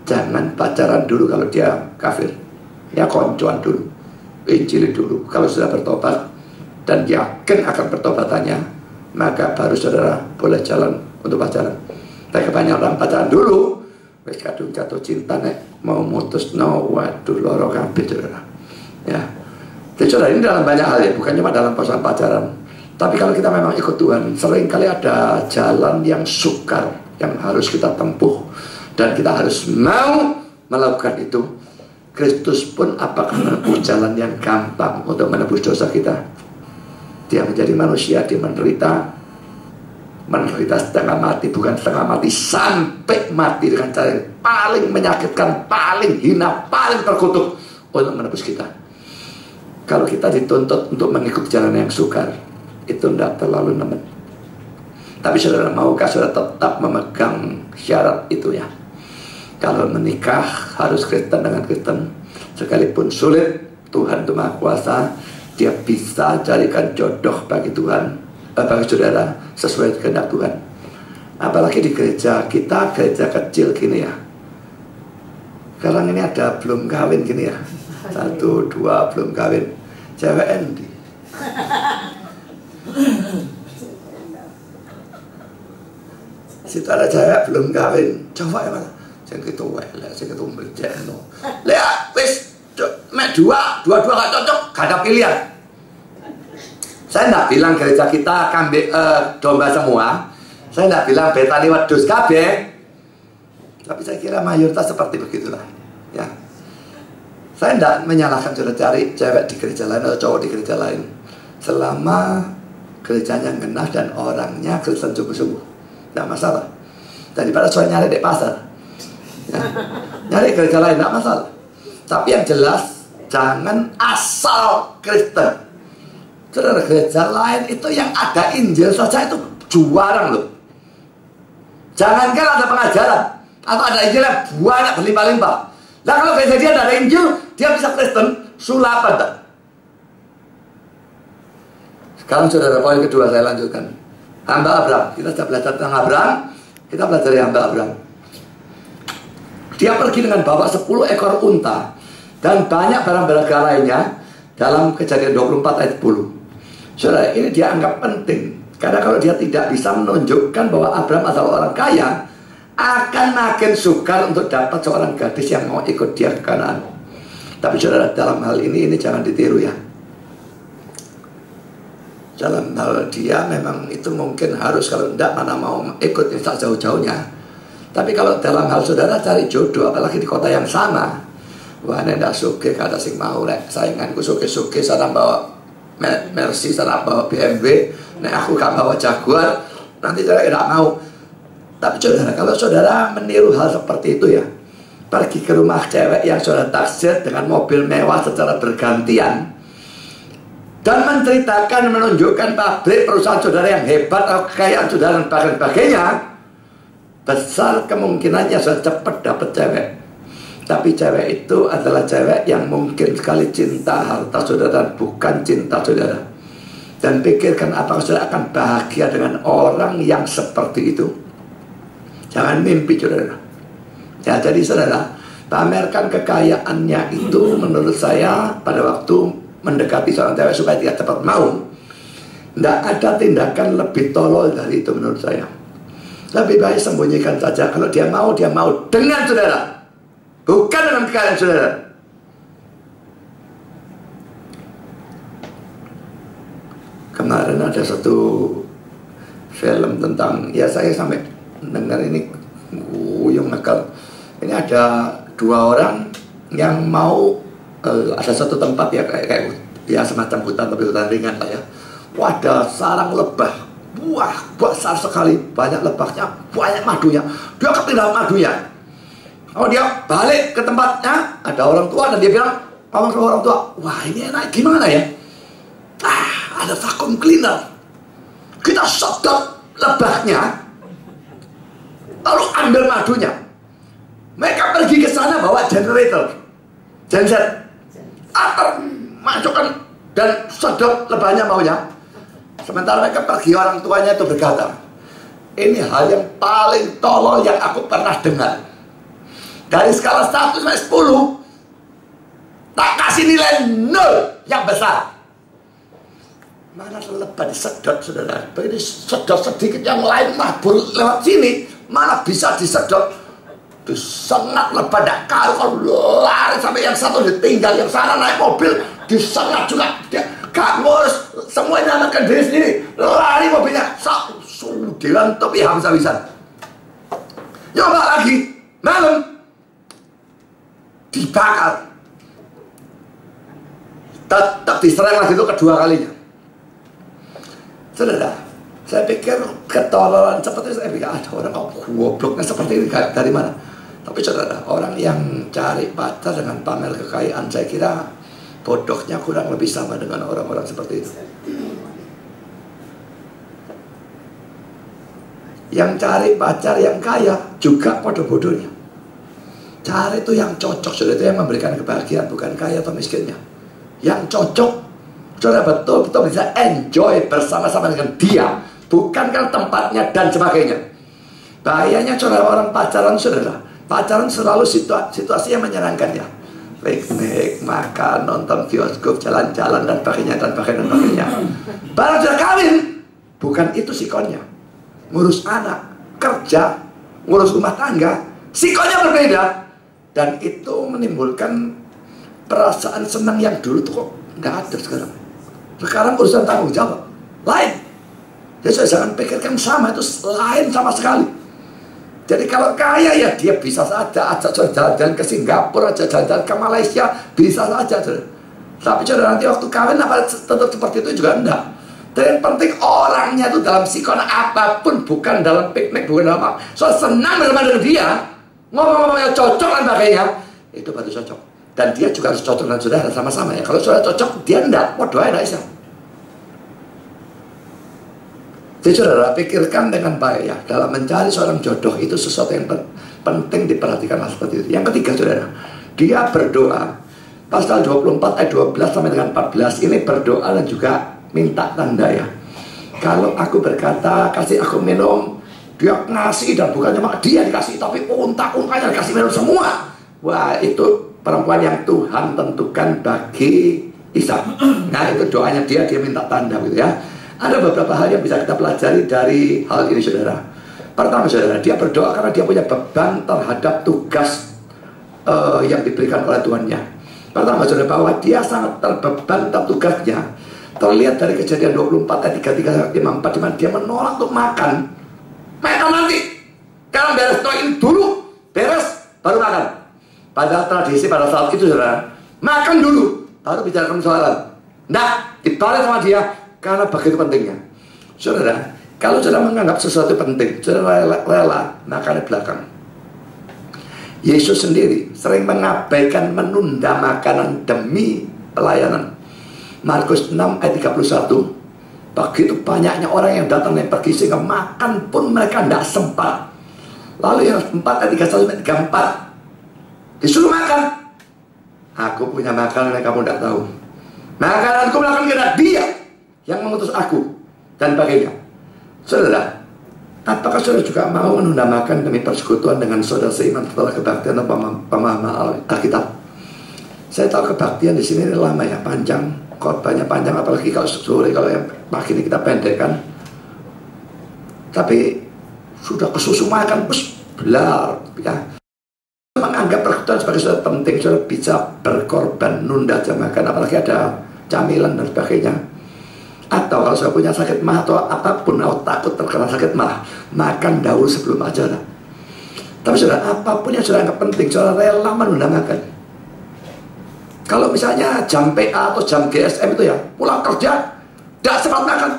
jangan pacaran dulu kalau dia kafir. Ya koncoan dulu, injili dulu. Kalau sudah bertobat dan yakin akan pertobatannya, maka baru saudara boleh jalan untuk pacaran. Tapi kebanyakan orang pacaran dulu, wis kadung jatuh cinta nek mau mutus, no, waduh loro kabeh, saudara. Ya, jadi saudara, ini dalam banyak hal ya, bukan cuma dalam persoalan pacaran. Tapi kalau kita memang ikut Tuhan, sering kali ada jalan yang sukar yang harus kita tempuh, dan kita harus mau melakukan itu. Kristus pun apakah menempuh jalan yang gampang untuk menebus dosa kita? Dia menjadi manusia, dia menderita setengah mati, bukan setengah mati, sampai mati dengan cara yang paling menyakitkan, paling hina, paling terkutuk untuk menebus kita. Kalau kita dituntut untuk mengikuti jalan yang sukar, itu tidak terlalu nemen. Tapi saudara, maukah saudara tetap memegang syarat itu ya? Kalau menikah harus Kristen dengan Kristen, sekalipun sulit, Tuhan itu Maha Kuasa, dia bisa carikan jodoh bagi Tuhan, bagi saudara sesuai kehendak Tuhan. Apalagi di gereja kita, gereja kecil gini ya. Sekarang ini ada belum kawin gini ya, 1, 2 belum kawin, cewek endi. Situ ada cewek belum kawin, coba ya mas. Sing ketu elek, sing ketu mbejekno. Lihat, wis mek dua gak cocok, gak ada pilihan. Saya enggak bilang gereja kita kambing domba semua. Saya enggak bilang betani wedhus kabeh. Tapi saya kira mayoritas seperti begitulah, ya. Saya enggak menyalahkan saudara cari cewek di gereja lain atau cowok di gereja lain, selama gerejanya ngenah dan orangnya Kristen sungguh-sungguh, enggak masalah. Daripada soalnya nyari di pasar, ya, nyari gereja lain tidak masalah. Tapi yang jelas jangan asal Kristen. Saudara, gereja lain itu yang ada Injil saja itu juarang loh. Jangankan ada pengajaran atau ada Injil yang banyak berlimpah-limpah. Nah kalau gereja dia ada Injil, dia bisa Kristen sulapan tak? Sekarang saudara, poin kedua saya lanjutkan. Hamba Abraham, kita sudah belajar tentang Abraham, kita belajar dari hamba Abraham. Dia pergi dengan bawa 10 ekor unta dan banyak barang berharga lainnya dalam Kejadian 24 ayat 10. Saudara, ini dia anggap penting, karena kalau dia tidak bisa menunjukkan bahwa Abraham adalah orang kaya, akan makin sukar untuk dapat seorang gadis yang mau ikut dia ke Kanaan. Tapi saudara, dalam hal ini jangan ditiru ya. Dalam hal dia memang itu mungkin harus, kalau enggak mana mau ikut tak jauh-jauhnya. Tapi kalau dalam hal saudara cari jodoh, apalagi di kota yang sama, wah nenda suke kada sing mau rek sainganku suke-suke sana bawa Mercy, sana bawa BMW, nek aku gak bawa Jaguar, nanti saudara tidak mau. Tapi saudara, kalau saudara meniru hal seperti itu ya, pergi ke rumah cewek yang saudara taksir dengan mobil mewah secara bergantian, dan menceritakan, menunjukkan pabrik perusahaan saudara yang hebat atau kekayaan saudara dan sebagainya, besar kemungkinannya sudah cepat dapat cewek. Tapi cewek itu adalah cewek yang mungkin sekali cinta harta saudara dan bukan cinta saudara. Dan pikirkan apakah saudara akan bahagia dengan orang yang seperti itu. Jangan mimpi saudara. Ya, jadi saudara, pamerkan kekayaannya itu menurut saya pada waktu mendekati seorang cewek supaya dia cepat mau, tidak ada tindakan lebih tolol dari itu menurut saya. Lebih baik sembunyikan saja. Kalau dia mau dengan saudara, bukan dengan kekayaan saudara. Kemarin ada satu film tentang, ya saya sampai dengar ini yang nakal. Ini ada dua orang yang mau ada satu tempat ya kayak ya semacam hutan, tapi hutan ringan lah ya. Wah, ada sarang lebah, wah besar sekali, banyak lebahnya, banyak madunya. Dia ketinggalan madunya. Oh, dia balik ke tempatnya, ada orang tua dan dia bilang, ngomong ke orang tua, wah ini enak gimana ya? Ada vacuum cleaner, kita sedot lebahnya, lalu ambil madunya. Mereka pergi ke sana bawa generator, genset, masukkan dan sedot lebahnya maunya. Sementara mereka pergi, orang tuanya itu berkata, ini hal yang paling tolol yang aku pernah dengar. Dari skala 1 sampai 10, tak kasih nilai 0 yang besar. Mana lebah disedot saudara? Ini sedot sedikit, yang lain mabur lewat sini, mana bisa disedot? Disengat lebah, tidak karu, lari sampai yang satu ditinggal, yang sana naik mobil disengat juga, dia gak ngurus, semua nyelamatkan diri sendiri, lari mobilnya, dilentup ya habis-habisan. Nyoba lagi, malam dibakar, tetap diserang lagi itu kedua kalinya. Saudara, saya pikir ketololan seperti itu, saya pikir ada orang gobloknya seperti ini dari mana? Tapi saudara, orang yang cari pacar dengan pamer kekayaan, saya kira bodohnya kurang lebih sama dengan orang-orang seperti itu. Yang cari pacar yang kaya juga bodoh-bodohnya. Cari itu yang cocok, saudara, itu yang memberikan kebahagiaan, bukan kaya atau miskinnya. Yang cocok, saudara betul-betul bisa enjoy bersama-sama dengan dia, bukan kan tempatnya dan sebagainya. Bahayanya saudara orang pacaran, saudara, pacaran selalu situasi yang menyenangkan ya, piknik, makan, nonton bioskop, jalan-jalan dan sebagainya dan sebagainya. Baru sudah kawin, bukan itu sikonnya. Ngurus anak, kerja, ngurus rumah tangga, sikonnya berbeda. Dan itu menimbulkan perasaan senang yang dulu tuh kok nggak ada sekarang. Sekarang urusan tanggung jawab lain. Jadi jangan pikirkan sama, itu lain sama sekali. Jadi kalau kaya ya dia bisa saja ajak jalan-jalan ke Singapura, ajak jalan-jalan ke Malaysia, bisa saja. Tapi saudara nanti waktu kawin apa tetap seperti itu juga enggak. Dan yang penting orangnya itu dalam sikon apapun, bukan dalam piknik, bukan dalam apa. Soal senang bersama dengan dia, ngomong-ngomong yang cocok dan sebagainya, itu baru cocok. Dan dia juga harus cocok dengan saudara sama-sama ya. Kalau saudara cocok, dia enggak, mau doain aja. Jadi saudara, pikirkan dengan baik ya. Dalam mencari seorang jodoh itu sesuatu yang penting diperhatikan hal seperti itu. Yang ketiga saudara, dia berdoa. Pasal 24 ayat 12 sampai dengan 14 ini berdoa dan juga minta tanda ya. Kalau aku berkata kasih aku minum, dia ngasih, dan bukan cuma dia dikasih, tapi unta-untanya dikasih minum semua. Wah, itu perempuan yang Tuhan tentukan bagi Ishak. Nah, itu doanya dia minta tanda gitu ya. Ada beberapa hal yang bisa kita pelajari dari hal ini saudara. Pertama saudara, dia berdoa karena dia punya beban terhadap tugas yang diberikan oleh Tuhannya. Pertama saudara, bahwa dia sangat terbeban terhadap tugasnya. Terlihat dari Kejadian 24 ayat 33 sampai 54, di mana dia menolak untuk makan. Makan nanti. Sekarang beres toin dulu, beres baru makan. Pada tradisi pada saat itu, saudara, makan dulu baru bicarakan soalan. Nah, dibalik sama dia karena begitu pentingnya. Saudara, kalau saudara menganggap sesuatu penting, saudara rela makan di belakang. Yesus sendiri sering mengabaikan menunda makanan demi pelayanan. Markus 6 ayat 31, begitu banyaknya orang yang datang dan pergi sehingga makan pun mereka tidak sempat. Lalu yang 4 ayat 31 sampai 34, disuruh makan. Aku punya makanan yang kamu tidak tahu. Makananku melakukan kehendak Dia yang mengutus aku, dan sebagainya. Saudara, apakah saudara juga mau menunda makan demi persekutuan dengan saudara seiman setelah kebaktian atau pemahaman Alkitab? Saya tahu kebaktian di sini lama ya, panjang. Khotbahnya panjang, apalagi kalau sore, kalau yang pagi ini kita pendekkan. Tapi sudah kesusu makan, belar ya. Menganggap persekutuan sebagai sesuatu penting, sudah bisa berkorban, nunda jam makan, apalagi ada camilan dan sebagainya. Atau kalau saya punya sakit mah atau apapun, atau takut terkena sakit mah, makan dahulu sebelum ajaran. Tapi sudah apapun yang sudah anggap penting, sudah rela menunda makan. Kalau misalnya jam PA atau jam GSM itu ya, pulang kerja, tidak sempat makan.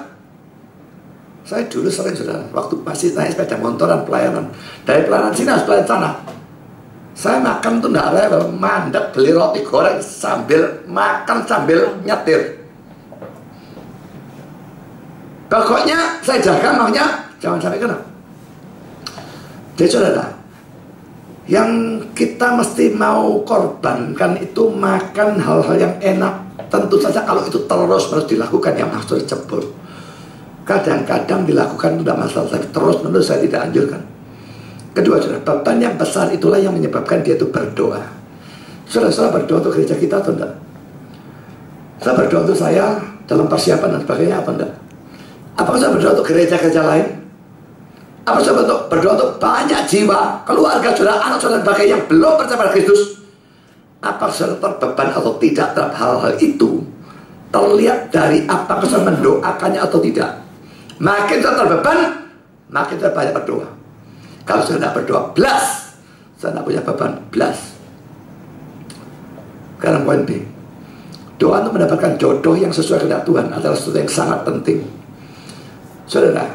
Saya dulu sering, saudara, waktu masih naik sepeda motoran pelayanan, dari pelayanan sini harus pelayanan sana, saya makan tuh tidak rela, mandek beli roti goreng sambil makan sambil nyetir. Pokoknya saya jaga, makanya jangan sampai kena. Jadi saudara, yang kita mesti mau korbankan itu makan hal-hal yang enak. Tentu saja kalau itu terus dilakukan, yang maksud cebur. Kadang-kadang dilakukan tidak masalah, tapi terus menurut saya tidak anjurkan. Kedua, saudara, beban yang besar itulah yang menyebabkan dia itu berdoa. Saudara berdoa untuk gereja kita atau tidak? Saya berdoa untuk saya dalam persiapan dan sebagainya apa enggak? Apakah saya berdoa untuk gereja-gereja lain? Apa saya berdoa untuk banyak jiwa, keluarga saudara, anak saudara, sebagainya yang belum percaya pada Kristus? Apa saudara terbeban atau tidak terhadap hal-hal itu? Terlihat dari apakah saudara mendoakannya atau tidak. Makin saudara terbeban, makin saudara banyak berdoa. Kalau saudara tidak berdoa, belas, saudara tidak punya beban, belas. Sekarang poin B. Doa untuk mendapatkan jodoh yang sesuai kehendak Tuhan adalah sesuatu yang sangat penting. Saudara,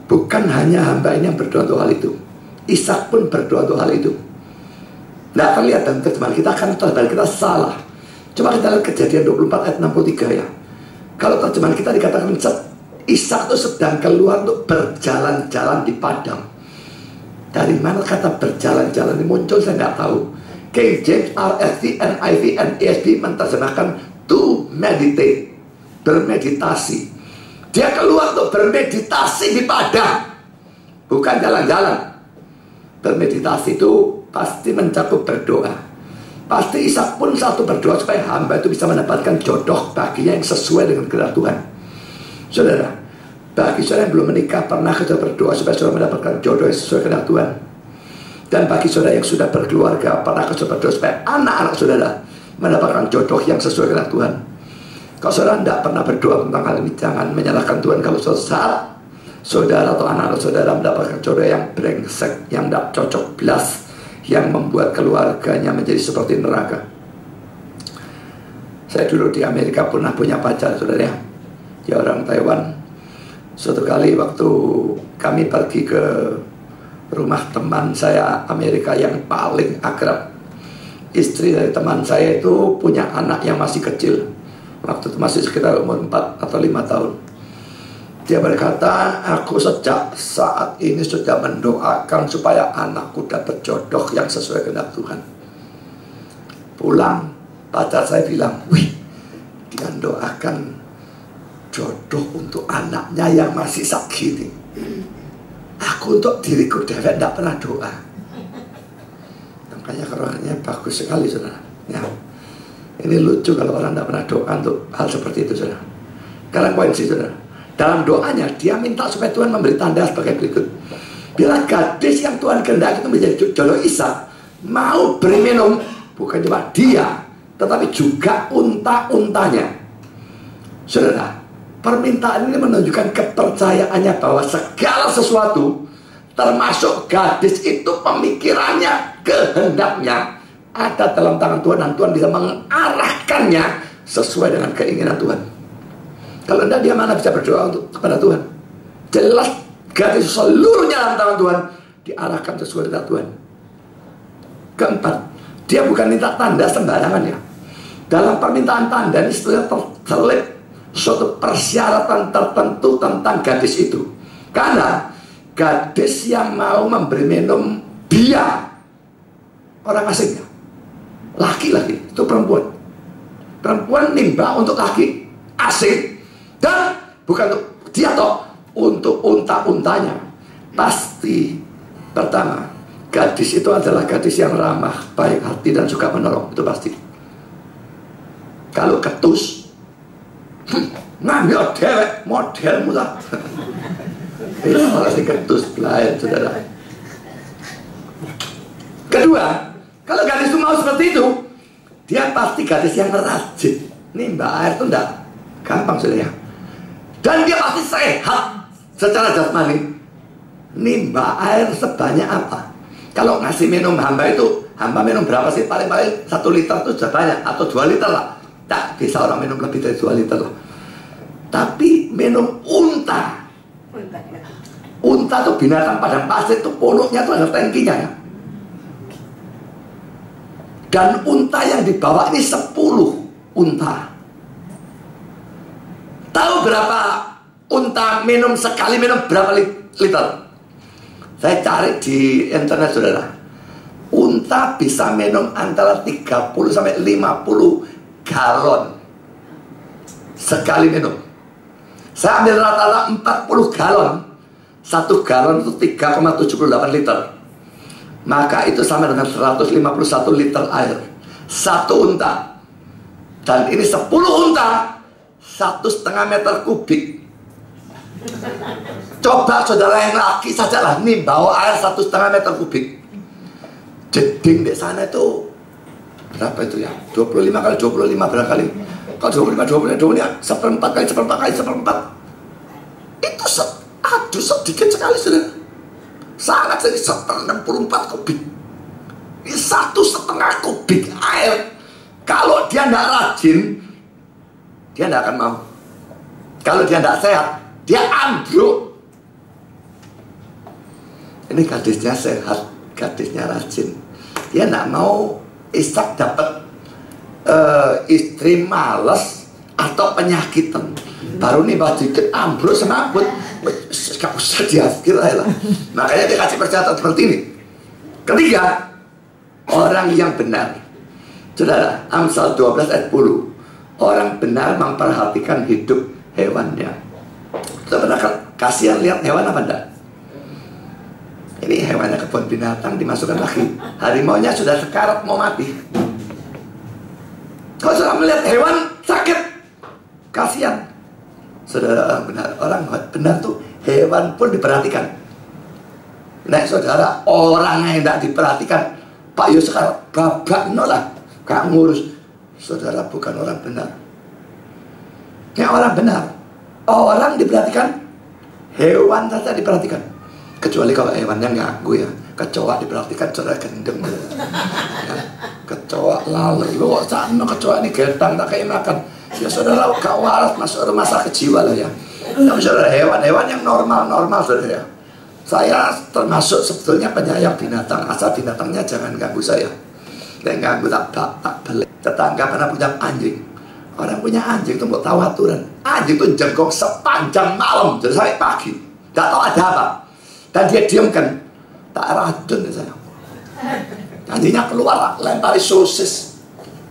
bukan hanya hamba ini yang berdoa untuk hal itu. Ishak pun berdoa untuk hal itu. Tidak terlihat dalam terjemahan kita, akan terjemahan kita salah. Coba kita lihat Kejadian 24 ayat 63 ya. Kalau terjemahan kita dikatakan Ishak itu sedang keluar untuk berjalan-jalan di padang. Dari mana kata berjalan-jalan ini muncul saya tidak tahu. King James, RSV, NIV, NESV menerjemahkan to meditate, bermeditasi. Dia keluar untuk bermeditasi di padang, bukan jalan-jalan. Bermeditasi itu pasti mencakup berdoa. Pasti Ishak pun satu berdoa supaya hamba itu bisa mendapatkan jodoh baginya yang sesuai dengan kehendak Tuhan. Saudara, bagi saudara yang belum menikah, pernah kita berdoa supaya saudara mendapatkan jodoh yang sesuai kehendak Tuhan? Dan bagi saudara yang sudah berkeluarga, pernah kita berdoa supaya anak-anak saudara mendapatkan jodoh yang sesuai kehendak Tuhan? Kalau saudara tidak pernah berdoa tentang hal ini, jangan menyalahkan Tuhan kalau suatu saat saudara atau anak-anak saudara mendapatkan jodoh yang brengsek, yang tidak cocok belas, yang membuat keluarganya menjadi seperti neraka. Saya dulu di Amerika pernah punya pacar, saudara ya. Dia orang Taiwan. Suatu kali waktu kami pergi ke rumah teman saya Amerika yang paling akrab, istri dari teman saya itu punya anak yang masih kecil. Waktu itu masih sekitar umur 4 atau 5 tahun. Dia berkata, aku sejak saat ini sudah mendoakan supaya anakku dapat jodoh yang sesuai kehendak Tuhan. Pulang, pacar saya bilang, wih, dia doakan jodoh untuk anaknya yang masih sakit. Aku untuk diriku dewek tidak pernah doa. Makanya kerohaniannya bagus sekali, saudara. Ya. Ini lucu kalau orang tidak pernah doa untuk hal seperti itu, saudara. Sekarang poin sih, saudara. Dalam doanya dia minta supaya Tuhan memberi tanda sebagai berikut. Bila gadis yang Tuhan kehendaki itu menjadi jodoh Ishak, mau beri minum bukan cuma dia, tetapi juga unta-untanya. Saudara, permintaan ini menunjukkan kepercayaannya bahwa segala sesuatu, termasuk gadis itu, pemikirannya, kehendaknya ada dalam tangan Tuhan, dan Tuhan bisa mengarahkannya sesuai dengan keinginan Tuhan. Kalau tidak, dia mana bisa berdoa untuk kepada Tuhan? Jelas gadis seluruhnya dalam tangan Tuhan, diarahkan sesuai dengan Tuhan. Keempat, dia bukan minta tanda sembarangan ya. Dalam permintaan tanda ini sebetulnya terselip suatu persyaratan tertentu tentang gadis itu. Karena gadis yang mau memberi minum dia orang asingnya, laki-laki, itu perempuan. Perempuan nimba untuk laki asing, dan bukan untuk dia toh, untuk unta-untanya. Pasti pertama, gadis itu adalah gadis yang ramah, baik hati, dan suka menolong. Itu pasti. Kalau ketus, ngambil dewek modelmu lah. Itu malah si ketus lain, saudara. Kedua, kalau gadis itu mau seperti itu, dia pasti gadis yang rajin. Nimba air itu enggak gampang, saudara. Dan dia pasti sehat secara jasmani. Nimba air sebanyak apa? Kalau ngasih minum hamba itu, hamba minum berapa sih? Paling-paling 1 liter itu sudah banyak, atau 2 liter lah. Tak bisa orang minum lebih dari 2 liter lah. Tapi minum unta. Unta itu binatang padang pasir, itu mulutnya itu ada tangkinya ya. Dan unta yang dibawa ini 10 unta. Tahu berapa unta minum sekali, minum berapa liter? Saya cari di internet, saudara. Unta bisa minum antara 30 sampai 50 galon sekali minum. Saya ambil rata-rata 40 galon. 1 galon itu 3,78 liter. Maka itu sama dengan 151 liter air. 1 unta. Dan ini 10 unta, 1,5 meter kubik. Coba saudara yang laki saja lah, nih bawa air 1,5 meter kubik. Jeding di sana itu berapa itu ya? 25 kali 25 berapa kali? Kalau 25 ya, seperempat kali seperempat. Itu aduh sedikit sekali, saudara. Sangat sedikit, 164 kubik. Ini 1,5 kubik air. Kalau dia tidak rajin, dia tidak akan mau. Kalau dia tidak sehat, dia ambruk. Ini gadisnya sehat, gadisnya rajin. Dia tidak mau Ishak dapat istri males atau penyakitan. Baru nih sedikit ambruk semabut, gak usah diakhir lah. Makanya dia kasih persyaratan seperti ini. Ketiga, orang yang benar. Saudara, Amsal 12 ayat 10. Orang benar memperhatikan hidup hewannya. Kita pernah kasihan lihat hewan apa enggak? Ini hewannya kebun binatang dimasukkan lagi. Harimaunya sudah sekarat mau mati. Kalau sudah melihat hewan sakit, kasihan. Saudara, orang benar tuh hewan pun diperhatikan. Nah saudara, orang yang tidak diperhatikan, Pak Yus sekarang babak nolah, gak ngurus. Saudara bukan orang benar. Ini orang benar. Orang diperhatikan, hewan saja diperhatikan. Kecuali kalau hewannya ngaku ya. Kecoa diperhatikan, saudara gendeng. Ya, kecoa laler, lu kok sana kecoa ini getang tak kayak makan. Ya saudara gak waras, masuk rumah sakit jiwa lah ya. Tapi saudara, hewan-hewan yang normal-normal saudara. Saya termasuk sebetulnya penyayang binatang, asal binatangnya jangan ganggu saya. Dan ganggu tak balik. Tetangga pernah punya anjing. Orang punya anjing itu mau tahu aturan. Anjing itu jengkok sepanjang malam dari sampai pagi. Gak tahu ada apa. Dan dia diamkan. Tak racun ya saya. Anjingnya keluar, lempari sosis,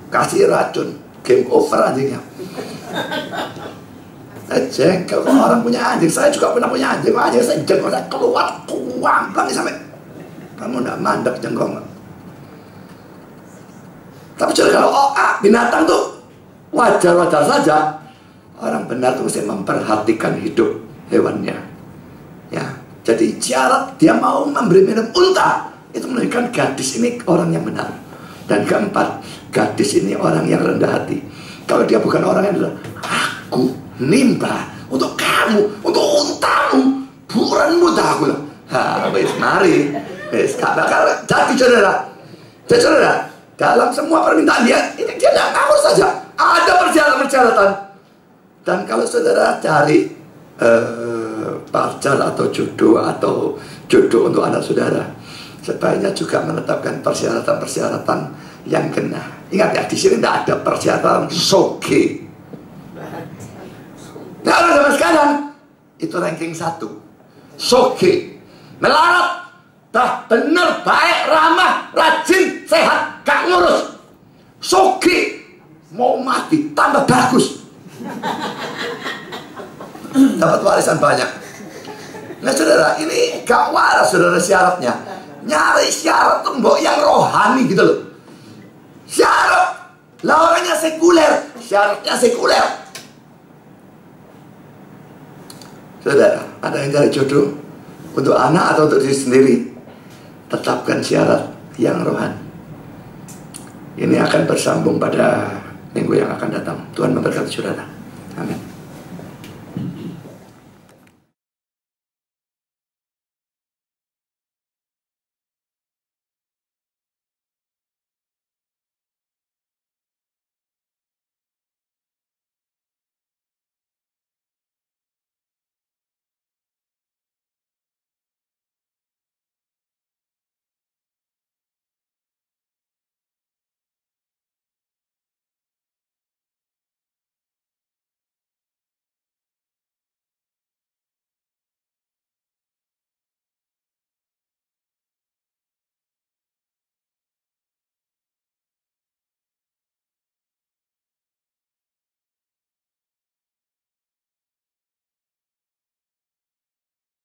kasih racun, game over anjingnya. Jengkel kalau orang punya anjing. Saya juga pernah punya anjing. Anjing saya jengkol, saya keluar kuang sampai. Kamu nggak mandek jengkol. Tapi kalau binatang tuh wajar-wajar saja. Orang benar tuh mesti memperhatikan hidup hewannya. Ya, jadi syarat dia mau memberi minum unta itu menunjukkan gadis ini orang yang benar. Dan keempat, gadis ini orang yang rendah hati. Kalau dia bukan orang yang rendah, nimba untuk kamu, untuk untamu, buranmu dah aku. Wis mari, wis gak bakal jadi saudara. Jadi saudara, dalam semua permintaan dia, ini dia tidak ngawur saja. Ada persyaratan-persyaratan. Dan kalau saudara cari pacar atau jodoh untuk anak saudara, sebaiknya juga menetapkan persyaratan-persyaratan yang kena. Ingat ya, di sini tidak ada persyaratan soge. Nah, kalau zaman sekarang itu ranking 1, soge, melarat, dah bener, baik, ramah, rajin, sehat, gak ngurus. Soge, mau mati, tambah bagus. Dapat warisan banyak. Nah saudara, ini gak waras saudara syaratnya. Nyari syarat tuh mbok yang rohani gitu loh. Syarat, lah orangnya sekuler, syaratnya sekuler. Saudara, ada yang cari jodoh untuk anak atau untuk diri sendiri, tetapkan syarat yang rohani. Ini akan bersambung pada minggu yang akan datang. Tuhan memberkati saudara. Amin.